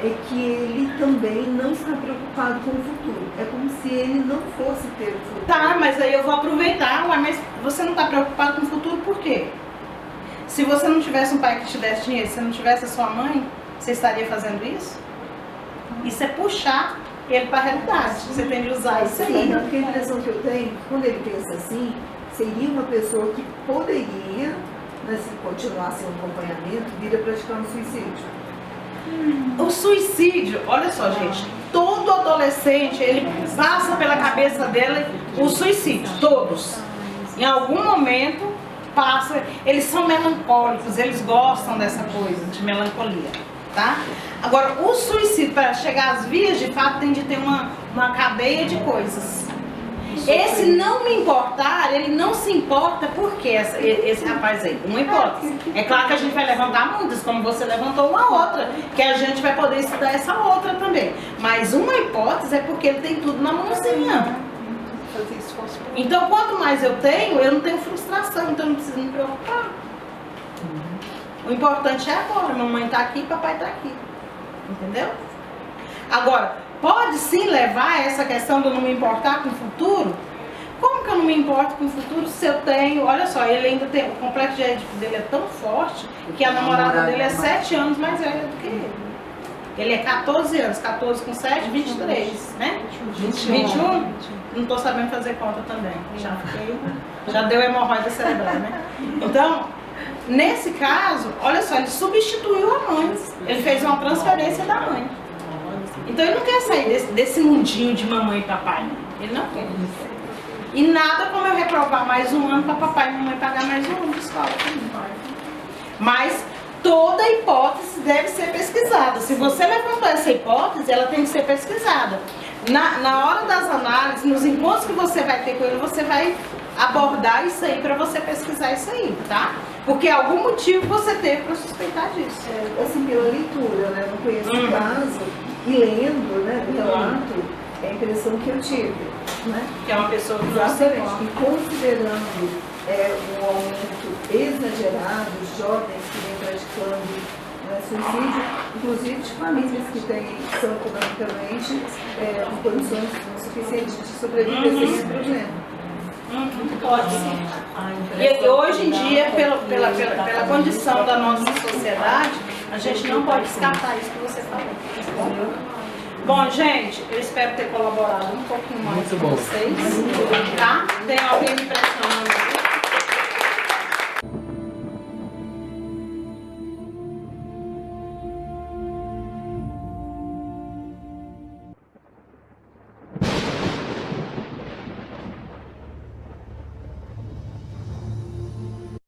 é que ele também não está preocupado com o futuro. É como se ele não fosse ter o futuro. Tá, mas aí eu vou aproveitar. Ué, mas você não está preocupado com o futuro por quê? Se você não tivesse um pai que te desse dinheiro, se não tivesse a sua mãe, você estaria fazendo isso? Isso é puxar ele para a realidade. Você tem de usar isso aí. Sim, porque a impressão que eu tenho, quando ele pensa assim, seria uma pessoa que poderia, né, se continuasse um acompanhamento, vir a praticar um suicídio. O suicídio, olha só, gente, todo adolescente, ele passa pela cabeça dele o suicídio, todos. Em algum momento passa, eles são melancólicos, eles gostam dessa coisa de melancolia, tá? Agora, o suicídio, para chegar às vias, de fato, tem de ter uma cadeia de coisas. Esse não me importar, ele não se importa porque esse rapaz aí, uma hipótese. É claro que a gente vai levantar muitas, como você levantou uma outra, que a gente vai poder estudar essa outra também. Mas uma hipótese é porque ele tem tudo na mãozinha. Então, quanto mais eu não tenho frustração, então eu não preciso me preocupar. O importante é agora, mamãe tá aqui, papai tá aqui. Entendeu? Agora, pode sim levar a essa questão de eu não me importar com o futuro? Como que eu não me importo com o futuro se eu tenho... Olha só, ele ainda tem... O complexo de Édipo dele é tão forte que a namorada dele é 7 anos mais velha do que ele. Ele é 14 anos, 14 com 7, 23, né? 21? Não tô sabendo fazer conta também. Já deu hemorroida cerebral, né? Então, nesse caso, olha só, ele substituiu a mãe. Ele fez uma transferência da mãe. Então ele não quer sair desse mundinho de mamãe e papai. Ele não quer. E nada como eu reprovar mais um ano para papai e mamãe pagar mais um ano de escola também. Mas toda hipótese deve ser pesquisada. Se você levantou essa hipótese, ela tem que ser pesquisada. Na hora das análises, nos encontros que você vai ter com ele, você vai abordar isso aí para você pesquisar isso aí, tá? Porque algum motivo você teve para suspeitar disso. Assim, pela leitura, né? Não conheço o caso. E lendo, né, o relato, é a impressão que eu tive, né? Que é uma pessoa que não se Exatamente. E considerando o aumento exagerado, os jovens que vêm praticando, né, suicídio, inclusive de famílias que são economicamente com condições suficientes de sobreviver sem esse problema. Pode sim. E hoje em dia, pela condição da nossa sociedade, a gente não pode descartar isso que você falou. Bom, gente, eu espero ter colaborado um pouquinho mais com vocês. Tá? Tem alguém me pressionando?